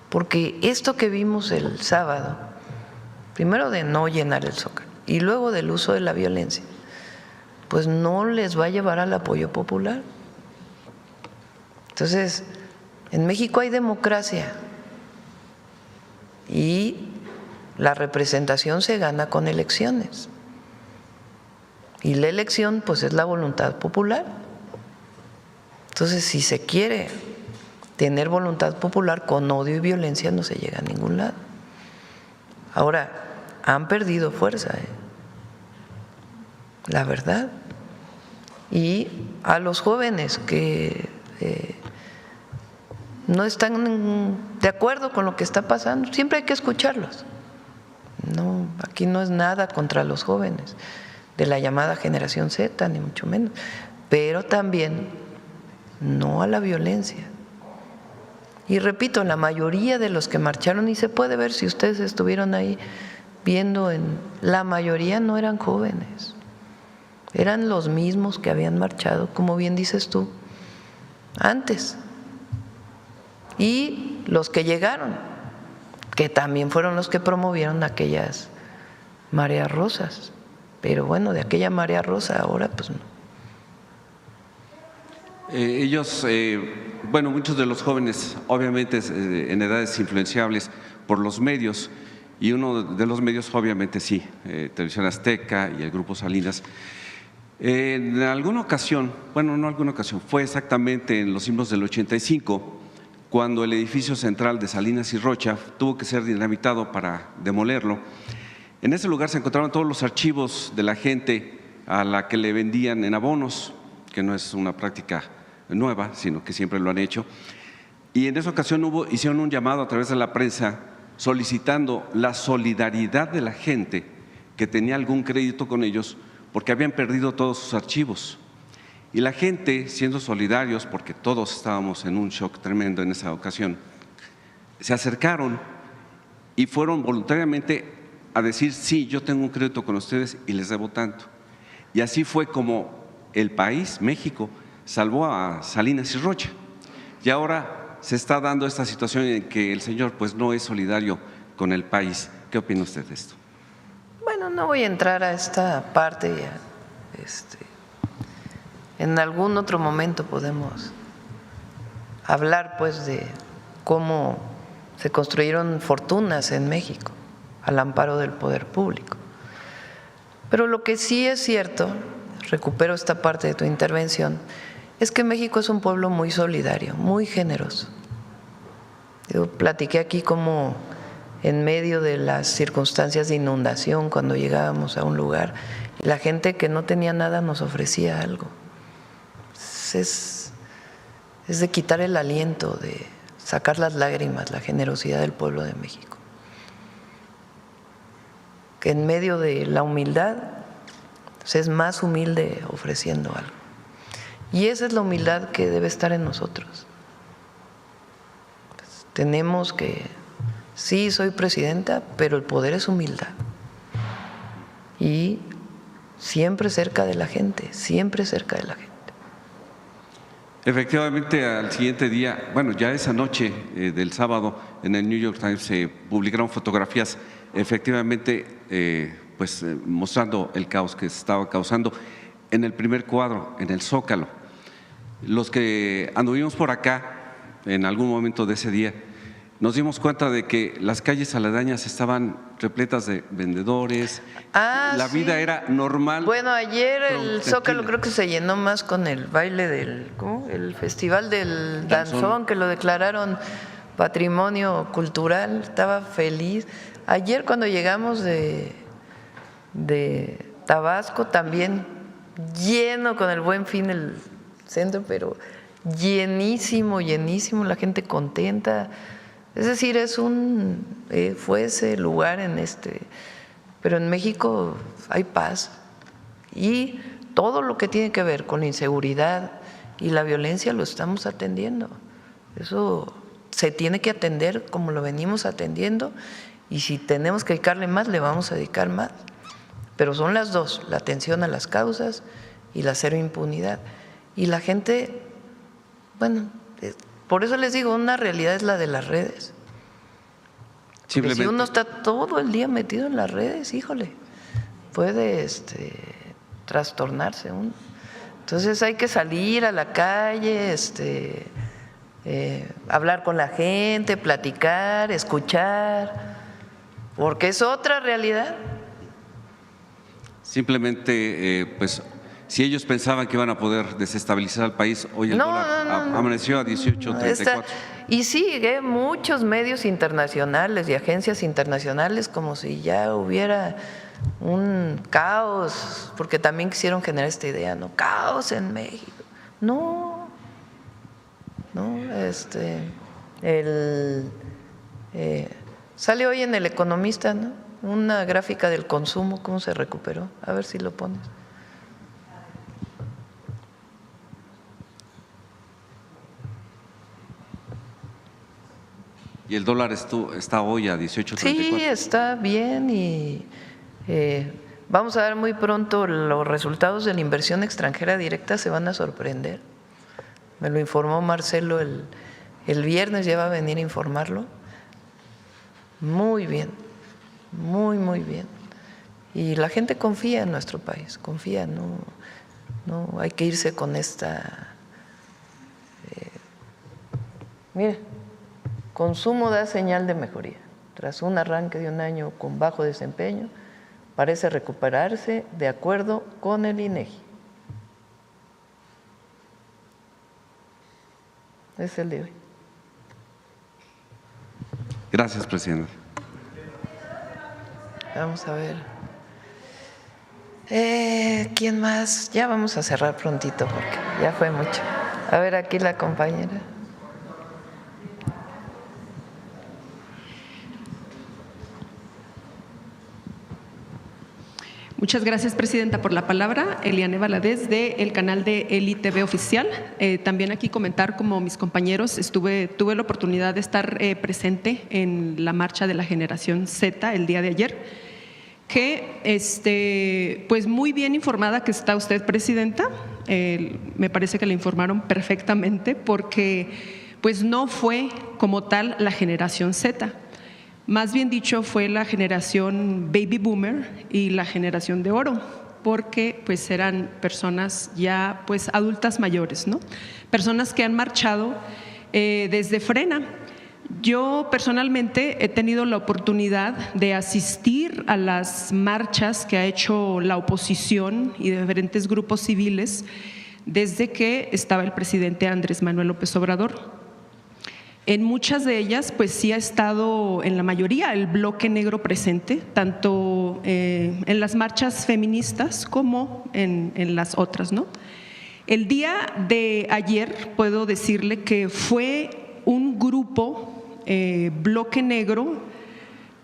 Porque esto que vimos el sábado, primero de no llenar el Zócalo y luego del uso de la violencia, pues no les va a llevar al apoyo popular. Entonces, en México hay democracia y la representación se gana con elecciones. Y la elección, pues, es la voluntad popular. Entonces, si se quiere tener voluntad popular con odio y violencia, no se llega a ningún lado. Ahora, han perdido fuerza, la verdad. Y a los jóvenes que no están de acuerdo con lo que está pasando, siempre hay que escucharlos. No, aquí no es nada contra los jóvenes de la llamada generación Z, ni mucho menos, pero también no a la violencia. Y repito, la mayoría de los que marcharon, y se puede ver si ustedes estuvieron ahí viendo, la mayoría no eran jóvenes, eran los mismos que habían marchado, como bien dices tú, antes. Y los que llegaron, que también fueron los que promovieron aquellas mareas rosas. Pero bueno, de aquella marea rosa ahora pues no. Ellos, bueno, muchos de los jóvenes, obviamente en edades influenciables por los medios, y uno de los medios, obviamente sí, Televisión Azteca y el Grupo Salinas. En alguna ocasión, bueno, no alguna ocasión, fue exactamente en los sismos del 85, cuando el edificio central de Salinas y Rocha tuvo que ser dinamitado para demolerlo. En ese lugar se encontraban todos los archivos de la gente a la que le vendían en abonos, que no es una práctica nueva, sino que siempre lo han hecho. Y en esa ocasión hicieron un llamado a través de la prensa solicitando la solidaridad de la gente que tenía algún crédito con ellos porque habían perdido todos sus archivos. Y la gente, siendo solidarios, porque todos estábamos en un shock tremendo en esa ocasión, se acercaron y fueron voluntariamente a decir, sí, yo tengo un crédito con ustedes y les debo tanto. Y así fue como el país, México, salvó a Salinas y Rocha. Y ahora se está dando esta situación en que el señor pues no es solidario con el país. ¿Qué opina usted de esto? Bueno, no voy a entrar a esta parte ya. En algún otro momento podemos hablar pues de cómo se construyeron fortunas en México al amparo del poder público. Pero lo que sí es cierto, recupero esta parte de tu intervención, es que México es un pueblo muy solidario, muy generoso. Yo platiqué aquí como en medio de las circunstancias de inundación, cuando llegábamos a un lugar, la gente que no tenía nada nos ofrecía algo. Es de quitar el aliento, de sacar las lágrimas, la generosidad del pueblo de México. Que en medio de la humildad se es más humilde ofreciendo algo. Y esa es la humildad que debe estar en nosotros. Pues tenemos que, sí, soy presidenta, pero el poder es humildad. Y siempre cerca de la gente, siempre cerca de la gente. Efectivamente, al siguiente día, bueno, ya esa noche del sábado, en el New York Times se publicaron fotografías efectivamente mostrando el caos que se estaba causando en el primer cuadro, en el Zócalo. Los que anduvimos por acá en algún momento de ese día, nos dimos cuenta de que las calles aledañas estaban repletas de vendedores, la vida era normal. Bueno, ayer el Zócalo creo que se llenó más con el baile del, ¿cómo? El festival del danzón, que lo declararon patrimonio cultural, estaba feliz. Ayer cuando llegamos de Tabasco también lleno con el Buen Fin el centro, pero llenísimo, llenísimo, la gente contenta. Es decir, fue ese lugar pero en México hay paz y todo lo que tiene que ver con la inseguridad y la violencia lo estamos atendiendo. Eso se tiene que atender como lo venimos atendiendo y si tenemos que dedicarle más, le vamos a dedicar más. Pero son las dos, la atención a las causas y la cero impunidad. Y la gente, bueno, por eso les digo, una realidad es la de las redes. Porque si uno está todo el día metido en las redes, híjole, puede trastornarse uno. Entonces hay que salir a la calle, hablar con la gente, platicar, escuchar, porque es otra realidad. Simplemente, si ellos pensaban que iban a poder desestabilizar al país, hoy el dólar amaneció a 18.34. Y sigue muchos medios internacionales y agencias internacionales como si ya hubiera un caos, porque también quisieron generar esta idea, ¿no? Caos en México. No, sale hoy en El Economista, ¿no? Una gráfica del consumo, cómo se recuperó. A ver si lo pones. Y el dólar está hoy a 18.34. Sí, está bien y vamos a ver muy pronto los resultados de la inversión extranjera directa, se van a sorprender. Me lo informó Marcelo el viernes, ya va a venir a informarlo. Muy bien, muy bien. Y la gente confía en nuestro país, confía, no hay que irse con esta… Mire, consumo da señal de mejoría. Tras un arranque de un año con bajo desempeño, parece recuperarse de acuerdo con el INEGI. Es el de hoy. Gracias, presidenta. Vamos a ver. ¿Quién más? Ya vamos a cerrar prontito porque ya fue mucho. A ver, aquí la compañera. Muchas gracias, presidenta, por la palabra. Eliane Valadez, del canal de Eli TV Oficial. También aquí comentar, como mis compañeros, tuve la oportunidad de estar presente en la marcha de la generación Z el día de ayer, que pues muy bien informada que está usted, presidenta. Me parece que la informaron perfectamente, porque pues no fue como tal la generación Z. Más bien dicho, fue la generación baby boomer y la generación de oro, porque pues eran personas ya pues adultas mayores, ¿no? Personas que han marchado desde Frena. Yo personalmente he tenido la oportunidad de asistir a las marchas que ha hecho la oposición y diferentes grupos civiles desde que estaba el presidente Andrés Manuel López Obrador. En muchas de ellas, pues sí ha estado, en la mayoría, el bloque negro presente, tanto en las marchas feministas como en las otras, ¿no? El día de ayer puedo decirle que fue un grupo, bloque negro,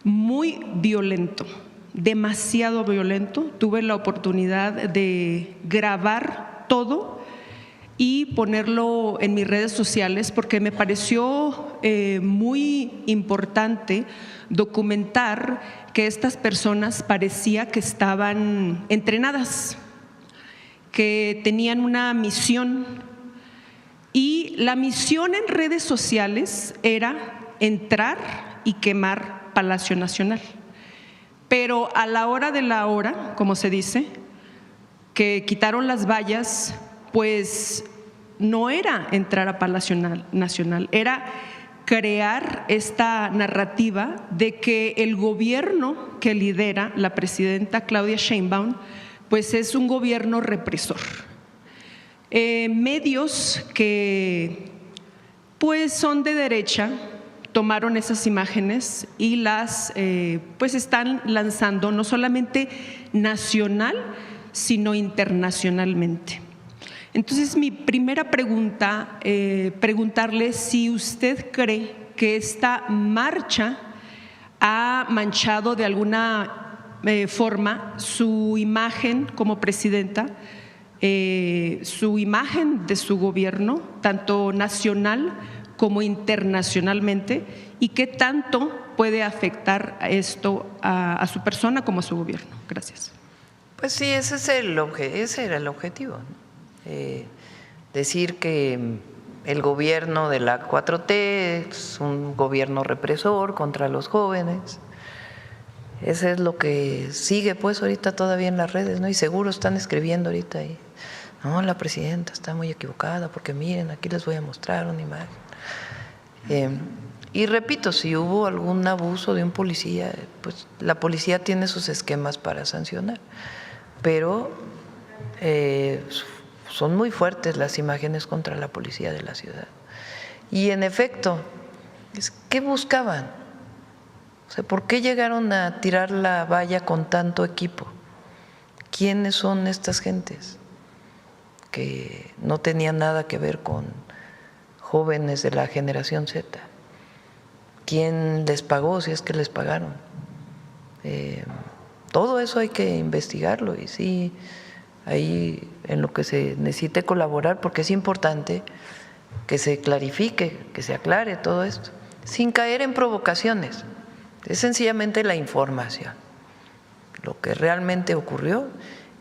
muy violento, demasiado violento. Tuve la oportunidad de grabar todo y ponerlo en mis redes sociales, porque me pareció muy importante documentar que estas personas parecía que estaban entrenadas, que tenían una misión, y la misión en redes sociales era entrar y quemar Palacio Nacional. Pero a la hora de la hora, como se dice, que quitaron las vallas, pues no era entrar a Palacio Nacional, era crear esta narrativa de que el gobierno que lidera la presidenta Claudia Sheinbaum pues es un gobierno represor. Medios que pues son de derecha tomaron esas imágenes y las pues están lanzando no solamente nacional, sino internacionalmente. Entonces, mi primera pregunta, preguntarle si usted cree que esta marcha ha manchado de alguna forma su imagen como presidenta, su imagen de su gobierno, tanto nacional como internacionalmente, y qué tanto puede afectar esto a su persona como a su gobierno. Gracias. Pues sí, ese era el objetivo, ¿no? Decir que el gobierno de la 4T es un gobierno represor contra los jóvenes. Eso es lo que sigue pues ahorita todavía en las redes, ¿no? Y seguro están escribiendo ahorita ahí, no, la presidenta está muy equivocada porque miren, aquí les voy a mostrar una imagen. Y repito, si hubo algún abuso de un policía, pues la policía tiene sus esquemas para sancionar, pero son muy fuertes las imágenes contra la policía de la ciudad. Y en efecto, ¿qué buscaban? O sea, ¿por qué llegaron a tirar la valla con tanto equipo? ¿Quiénes son estas gentes que no tenían nada que ver con jóvenes de la generación Z? ¿Quién les pagó, si es que les pagaron? Todo eso hay que investigarlo, y sí, ahí en lo que se necesite colaborar, porque es importante que se clarifique, que se aclare todo esto, sin caer en provocaciones. Es sencillamente la información, lo que realmente ocurrió,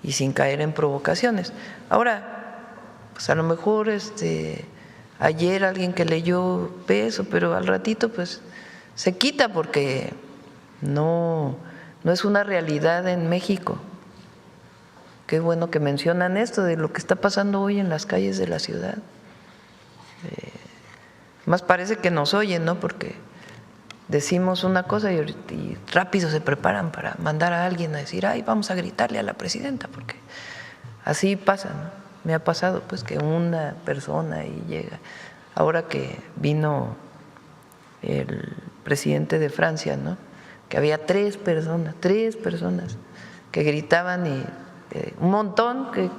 y sin caer en provocaciones. Ahora, pues a lo mejor ayer alguien que leyó ve eso, pero al ratito pues se quita porque no no es una realidad en México. Qué bueno que mencionan esto de lo que está pasando hoy en las calles de la ciudad. Más parece que nos oyen, ¿no? Porque decimos una cosa y rápido se preparan para mandar a alguien a decir, ay, vamos a gritarle a la presidenta, porque así pasa, ¿no? Me ha pasado pues que una persona y llega. Ahora que vino el presidente de Francia, ¿no? Que había tres personas que gritaban y un montón que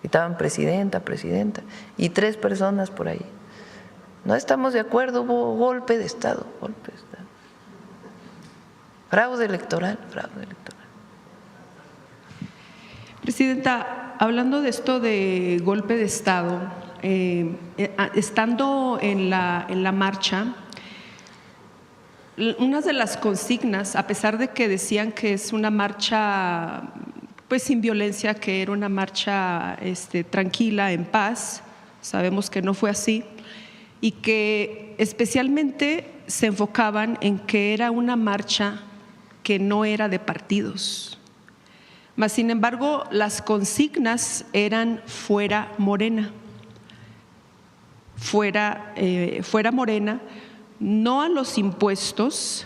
gritaban presidenta, presidenta, y 3 personas por ahí. No estamos de acuerdo, hubo golpe de Estado, golpe de Estado. Fraude electoral, fraude electoral. Presidenta, hablando de esto de golpe de Estado, estando en la marcha, una de las consignas, a pesar de que decían que es una marcha pues sin violencia, que era una marcha tranquila, en paz, sabemos que no fue así, y que especialmente se enfocaban en que era una marcha que no era de partidos. Mas, sin embargo, las consignas eran fuera Morena, fuera Morena, no a los impuestos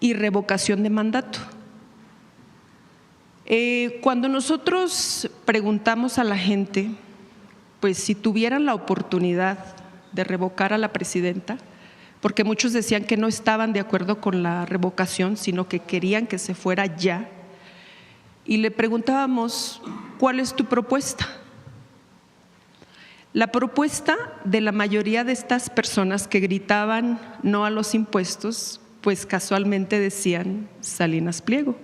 y revocación de mandato. Cuando nosotros preguntamos a la gente, pues si tuvieran la oportunidad de revocar a la presidenta, porque muchos decían que no estaban de acuerdo con la revocación, sino que querían que se fuera ya, y le preguntábamos, ¿cuál es tu propuesta? La propuesta de la mayoría de estas personas que gritaban no a los impuestos, pues casualmente decían Salinas Pliego.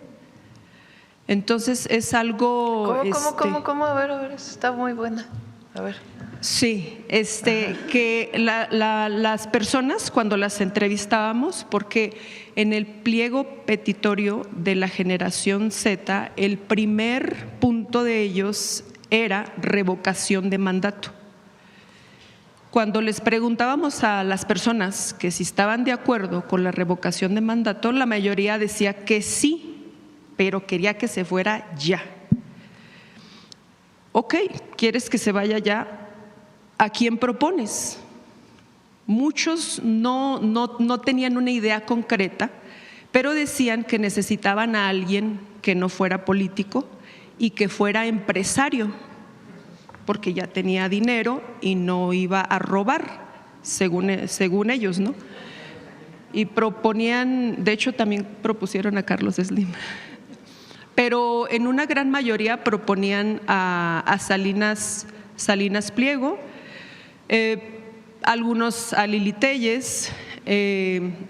Entonces es algo… ¿Cómo? A ver, está muy buena. A ver. Sí, que las personas cuando las entrevistábamos, porque en el pliego petitorio de la generación Z, el primer punto de ellos era revocación de mandato. Cuando les preguntábamos a las personas que si estaban de acuerdo con la revocación de mandato, la mayoría decía que sí, pero quería que se fuera ya. Ok, ¿quieres que se vaya ya? ¿A quién propones? Muchos no tenían una idea concreta, pero decían que necesitaban a alguien que no fuera político y que fuera empresario, porque ya tenía dinero y no iba a robar, según ellos, ¿no? Y proponían, de hecho también propusieron a Carlos Slim, pero en una gran mayoría proponían a Salinas Pliego, algunos a Lili Téllez,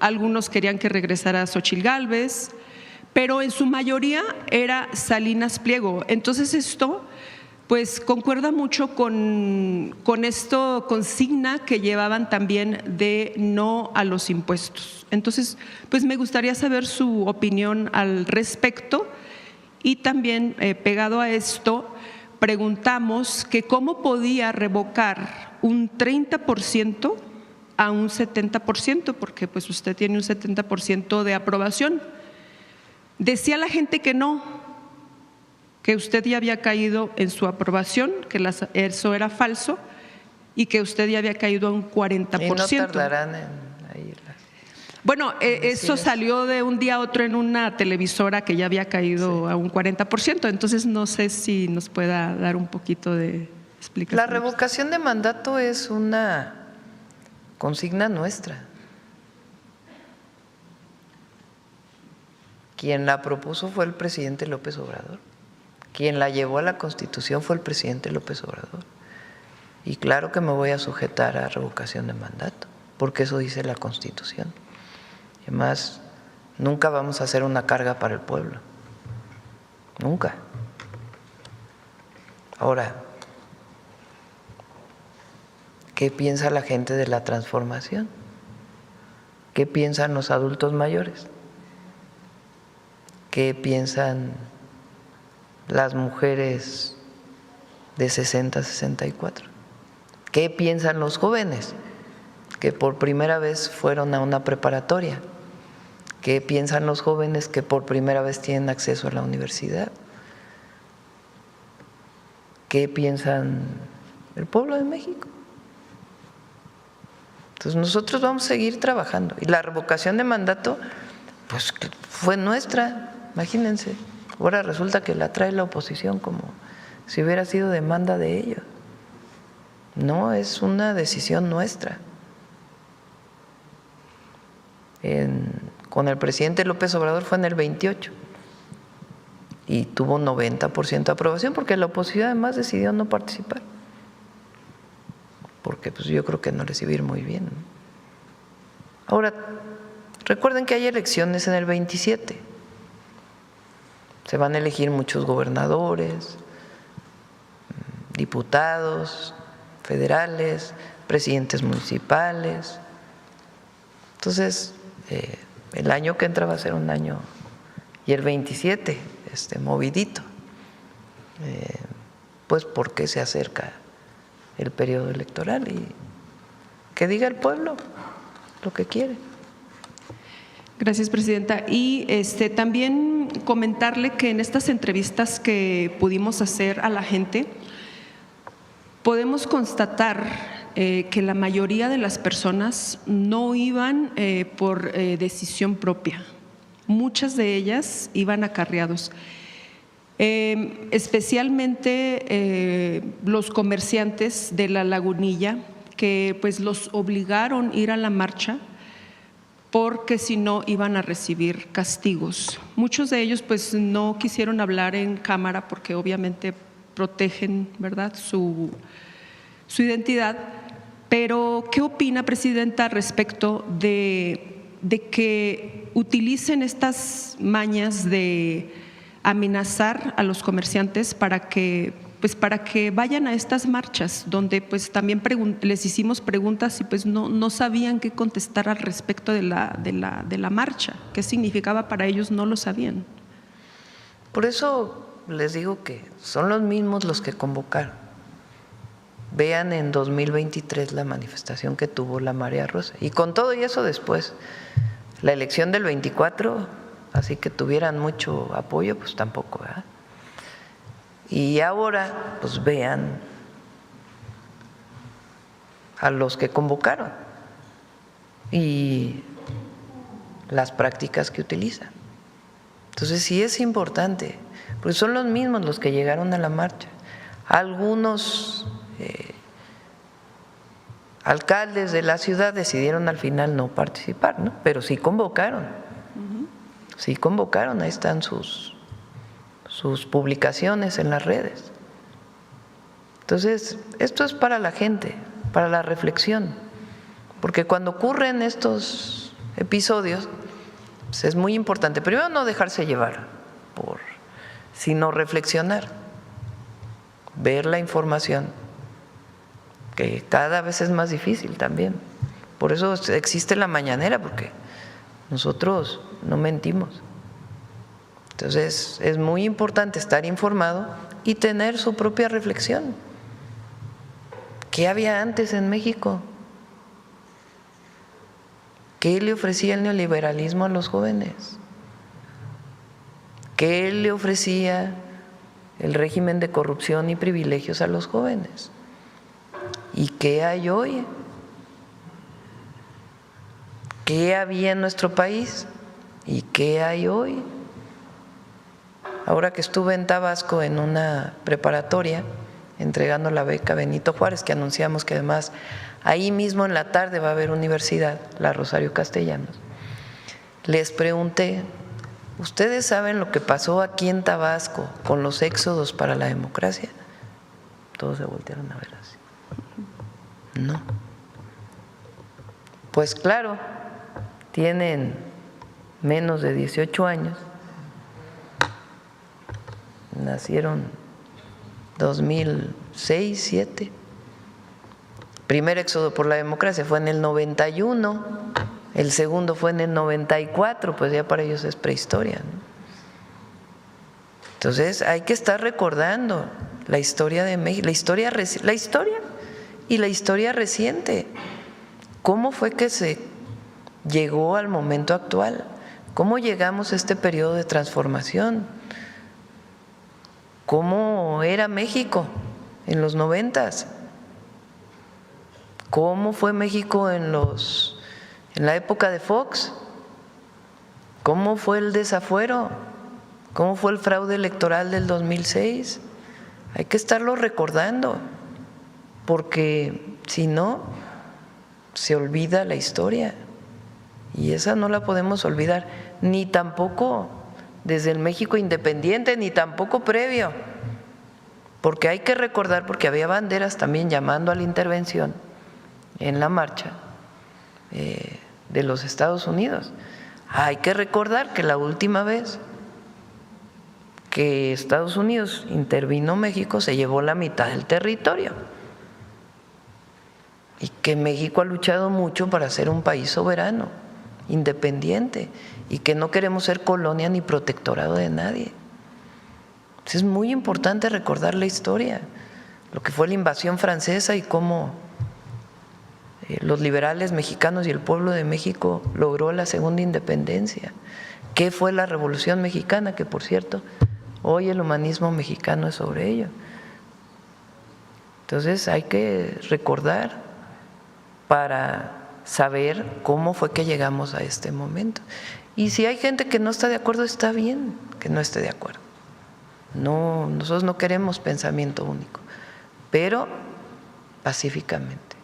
algunos querían que regresara Xóchitl Gálvez, pero en su mayoría era Salinas Pliego. Entonces esto pues concuerda mucho con esto consigna que llevaban también de no a los impuestos. Entonces pues me gustaría saber su opinión al respecto, y también pegado a esto preguntamos que cómo podía revocar un 30% a un 70%, porque pues usted tiene un 70% de aprobación. Decía la gente que no, que usted ya había caído en su aprobación, que eso era falso y que usted ya había caído a un 40%. Y no tardarán en ahí. Bueno, eso salió de un día a otro en una televisora que ya había caído a un 40%, entonces no sé si nos pueda dar un poquito de explicación. La revocación de mandato es una consigna nuestra. Quien la propuso fue el presidente López Obrador. Quien la llevó a la Constitución fue el presidente López Obrador. Y claro que me voy a sujetar a revocación de mandato, porque eso dice la Constitución. Además, nunca vamos a hacer una carga para el pueblo. Nunca. Ahora, ¿qué piensa la gente de la transformación? ¿Qué piensan los adultos mayores? ¿Qué piensan las mujeres de 60 a 64? ¿Qué piensan los jóvenes que por primera vez fueron a una preparatoria? ¿Qué piensan los jóvenes que por primera vez tienen acceso a la universidad? ¿Qué piensan el pueblo de México? Entonces nosotros vamos a seguir trabajando. Y la revocación de mandato, pues fue nuestra, imagínense. Ahora resulta que la trae la oposición como si hubiera sido demanda de ellos. No, es una decisión nuestra. Con el presidente López Obrador fue en el 28 y tuvo 90% de aprobación porque la oposición además decidió no participar, porque pues yo creo que no les iba a ir muy bien, ¿no? Ahora, recuerden que hay elecciones en el 27, se van a elegir muchos gobernadores, diputados federales, presidentes municipales. Entonces, el año que entra va a ser un año, y el 27, movidito, pues porque se acerca el periodo electoral y que diga el pueblo lo que quiere. Gracias, presidenta. Y también comentarle que en estas entrevistas que pudimos hacer a la gente, podemos constatar que la mayoría de las personas no iban por decisión propia. Muchas de ellas iban acarreados. Especialmente los comerciantes de La Lagunilla, que pues los obligaron a ir a la marcha porque si no iban a recibir castigos. Muchos de ellos pues no quisieron hablar en cámara porque obviamente protegen, ¿verdad?, su identidad. Pero, ¿qué opina, presidenta, respecto de que utilicen estas mañas de amenazar a los comerciantes para que vayan a estas marchas, donde pues también les hicimos preguntas y pues no sabían qué contestar al respecto de la marcha? ¿Qué significaba para ellos? No lo sabían. Por eso les digo que son los mismos los que convocaron. Vean en 2023 la manifestación que tuvo la Marea Rosa. Y con todo y eso después, la elección del 24, así que tuvieran mucho apoyo, pues tampoco, ¿verdad? Y ahora, pues vean a los que convocaron y las prácticas que utilizan. Entonces sí es importante, porque son los mismos los que llegaron a la marcha. Algunos alcaldes de la ciudad decidieron al final no participar, ¿no? Pero sí convocaron, ahí están sus publicaciones en las redes. Entonces, esto es para la gente, para la reflexión, porque cuando ocurren estos episodios, pues es muy importante, primero no dejarse llevar, sino reflexionar, ver la información, que cada vez es más difícil también. Por eso existe la mañanera, porque nosotros no mentimos. Entonces es muy importante estar informado y tener su propia reflexión. ¿Qué había antes en México? ¿Qué le ofrecía el neoliberalismo a los jóvenes? ¿Qué le ofrecía el régimen de corrupción y privilegios a los jóvenes? ¿Y qué hay hoy? ¿Qué había en nuestro país? ¿Y qué hay hoy? Ahora que estuve en Tabasco en una preparatoria entregando la beca Benito Juárez, que anunciamos que además ahí mismo en la tarde va a haber universidad, la Rosario Castellanos, les pregunté, ¿ustedes saben lo que pasó aquí en Tabasco con los éxodos para la democracia? Todos se voltearon a ver así. No. Pues claro, tienen menos de 18 años, nacieron 2006, 2007. Primer éxodo por la democracia fue en el 91, el segundo fue en el 94, pues ya para ellos es prehistoria, ¿no? Entonces hay que estar recordando la historia de México, la historia y la historia reciente. ¿Cómo fue que se llegó al momento actual? ¿Cómo llegamos a este periodo de transformación? ¿Cómo era México en los 90s? ¿Cómo fue México en la época de Fox? ¿Cómo fue el desafuero? ¿Cómo fue el fraude electoral del 2006? Hay que estarlo recordando, porque si no, se olvida la historia. Y esa no la podemos olvidar, ni tampoco desde el México independiente, ni tampoco previo, porque hay que recordar, porque había banderas también llamando a la intervención en la marcha de los Estados Unidos. Hay que recordar que la última vez que Estados Unidos intervino México se llevó la mitad del territorio y que México ha luchado mucho para ser un país soberano, independiente, y que no queremos ser colonia ni protectorado de nadie. Entonces es muy importante recordar la historia, lo que fue la invasión francesa y cómo los liberales mexicanos y el pueblo de México logró la segunda independencia. ¿Qué fue la Revolución Mexicana? Que, por cierto, hoy el humanismo mexicano es sobre ello. Entonces hay que recordar para saber cómo fue que llegamos a este momento. Y si hay gente que no está de acuerdo, está bien que no esté de acuerdo. No, nosotros no queremos pensamiento único, pero pacíficamente.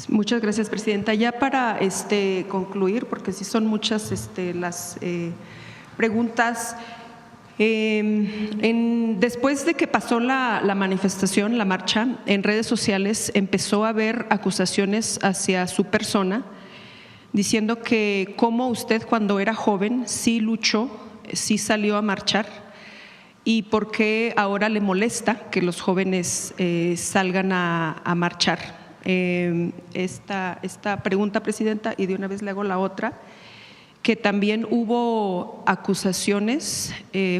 Muchas gracias, presidenta. Ya para concluir, porque sí son muchas las preguntas. Después de que pasó la manifestación, la marcha, en redes sociales empezó a haber acusaciones hacia su persona, diciendo que como usted cuando era joven sí luchó, sí salió a marchar, y por qué ahora le molesta que los jóvenes salgan a marchar. Esta pregunta, presidenta, y de una vez le hago la otra, que también hubo acusaciones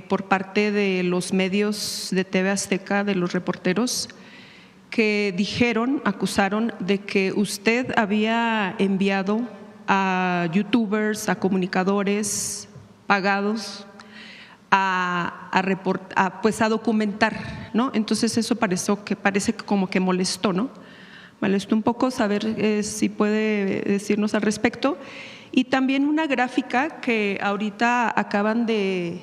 por parte de los medios de TV Azteca, de los reporteros, que acusaron de que usted había enviado a youtubers, a comunicadores pagados a documentar, ¿no? Entonces eso parece como que molestó, ¿no? Molestó un poco, saber si puede decirnos al respecto. Y también una gráfica que ahorita acaban de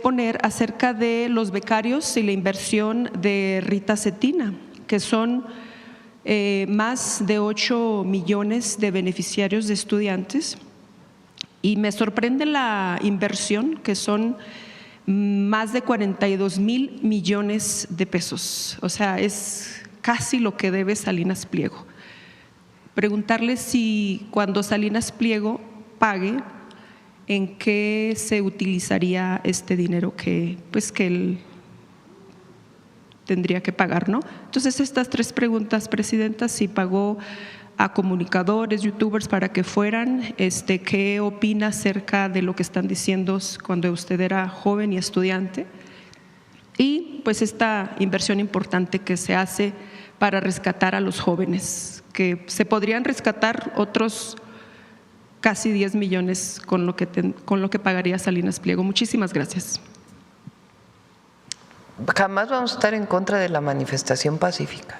poner acerca de los becarios y la inversión de Rita Cetina, que son más de 8 millones de beneficiarios de estudiantes. Y me sorprende la inversión, que son más de 42,000 millones de pesos. O sea, es casi lo que debe Salinas Pliego. Preguntarle si cuando Salinas Pliego pague, ¿en qué se utilizaría este dinero que él tendría que pagar, ¿no? Entonces, estas 3 preguntas, presidenta: si pagó a comunicadores, youtubers para que fueran, ¿qué opina acerca de lo que están diciendo cuando usted era joven y estudiante? Y pues esta inversión importante que se hace para rescatar a los jóvenes, que se podrían rescatar otros casi 10 millones con lo que pagaría Salinas Pliego. Muchísimas gracias. Jamás vamos a estar en contra de la manifestación pacífica.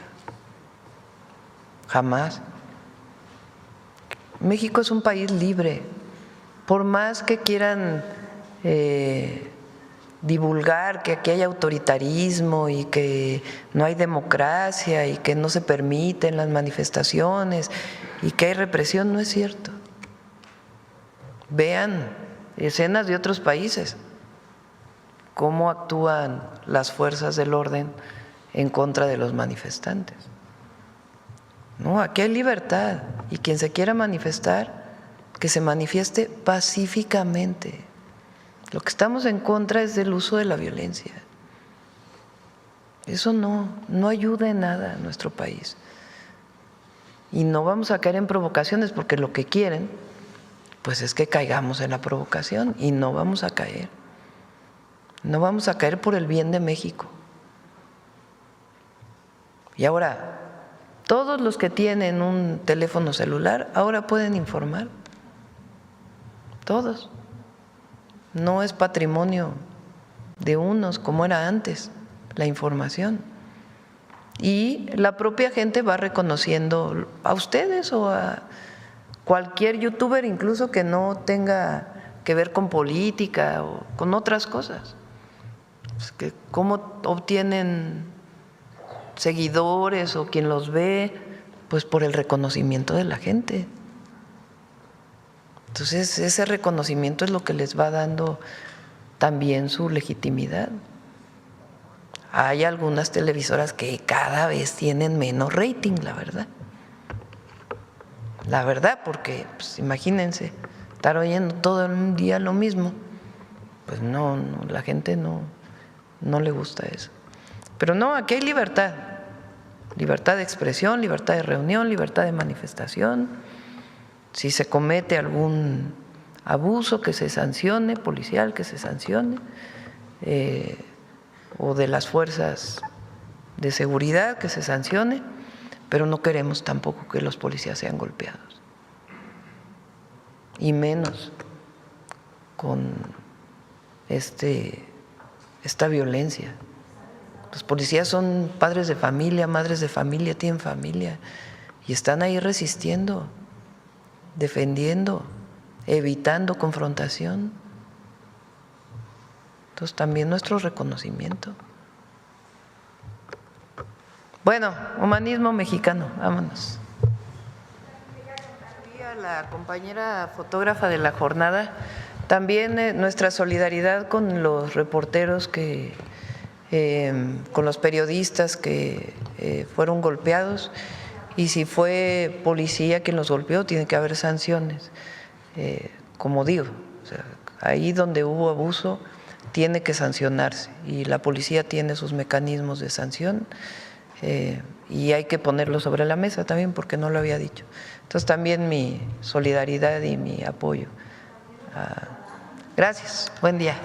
Jamás. México es un país libre. Por más que quieran divulgar que aquí hay autoritarismo y que no hay democracia y que no se permiten las manifestaciones y que hay represión, no es cierto. Vean escenas de otros países, cómo actúan las fuerzas del orden en contra de los manifestantes. No, aquí hay libertad, y quien se quiera manifestar, que se manifieste pacíficamente. Lo que estamos en contra es del uso de la violencia. Eso no ayuda en nada a nuestro país. Y no vamos a caer en provocaciones, porque lo que quieren pues es que caigamos en la provocación, y no vamos a caer. No vamos a caer por el bien de México. Y ahora, todos los que tienen un teléfono celular ahora pueden informar. todos. No es patrimonio de unos como era antes la información. Y la propia gente va reconociendo a ustedes o a cualquier youtuber, incluso que no tenga que ver con política o con otras cosas. Pues que cómo obtienen seguidores o quien los ve, pues por el reconocimiento de la gente. Entonces ese reconocimiento es lo que les va dando también su legitimidad. Hay algunas televisoras que cada vez tienen menos rating, la verdad. La verdad, porque pues, imagínense, estar oyendo todo el día lo mismo, pues no, la gente no le gusta eso. Pero no, aquí hay libertad de expresión, libertad de reunión, libertad de manifestación. Si se comete algún abuso, que se sancione, policial, que se sancione, o de las fuerzas de seguridad, que se sancione, pero no queremos tampoco que los policías sean golpeados, y menos con esta violencia. Los policías son padres de familia, madres de familia, tienen familia y están ahí resistiendo, defendiendo, evitando confrontación. Entonces también nuestro reconocimiento. Bueno, humanismo mexicano, vámonos. A la compañera fotógrafa de la jornada, también nuestra solidaridad con los reporteros con los periodistas que fueron golpeados, y si fue policía quien los golpeó, tiene que haber sanciones. Como digo, o sea, ahí donde hubo abuso tiene que sancionarse, y la policía tiene sus mecanismos de sanción, y hay que ponerlo sobre la mesa también, porque no lo había dicho. Entonces también mi solidaridad y mi apoyo. Gracias, buen día.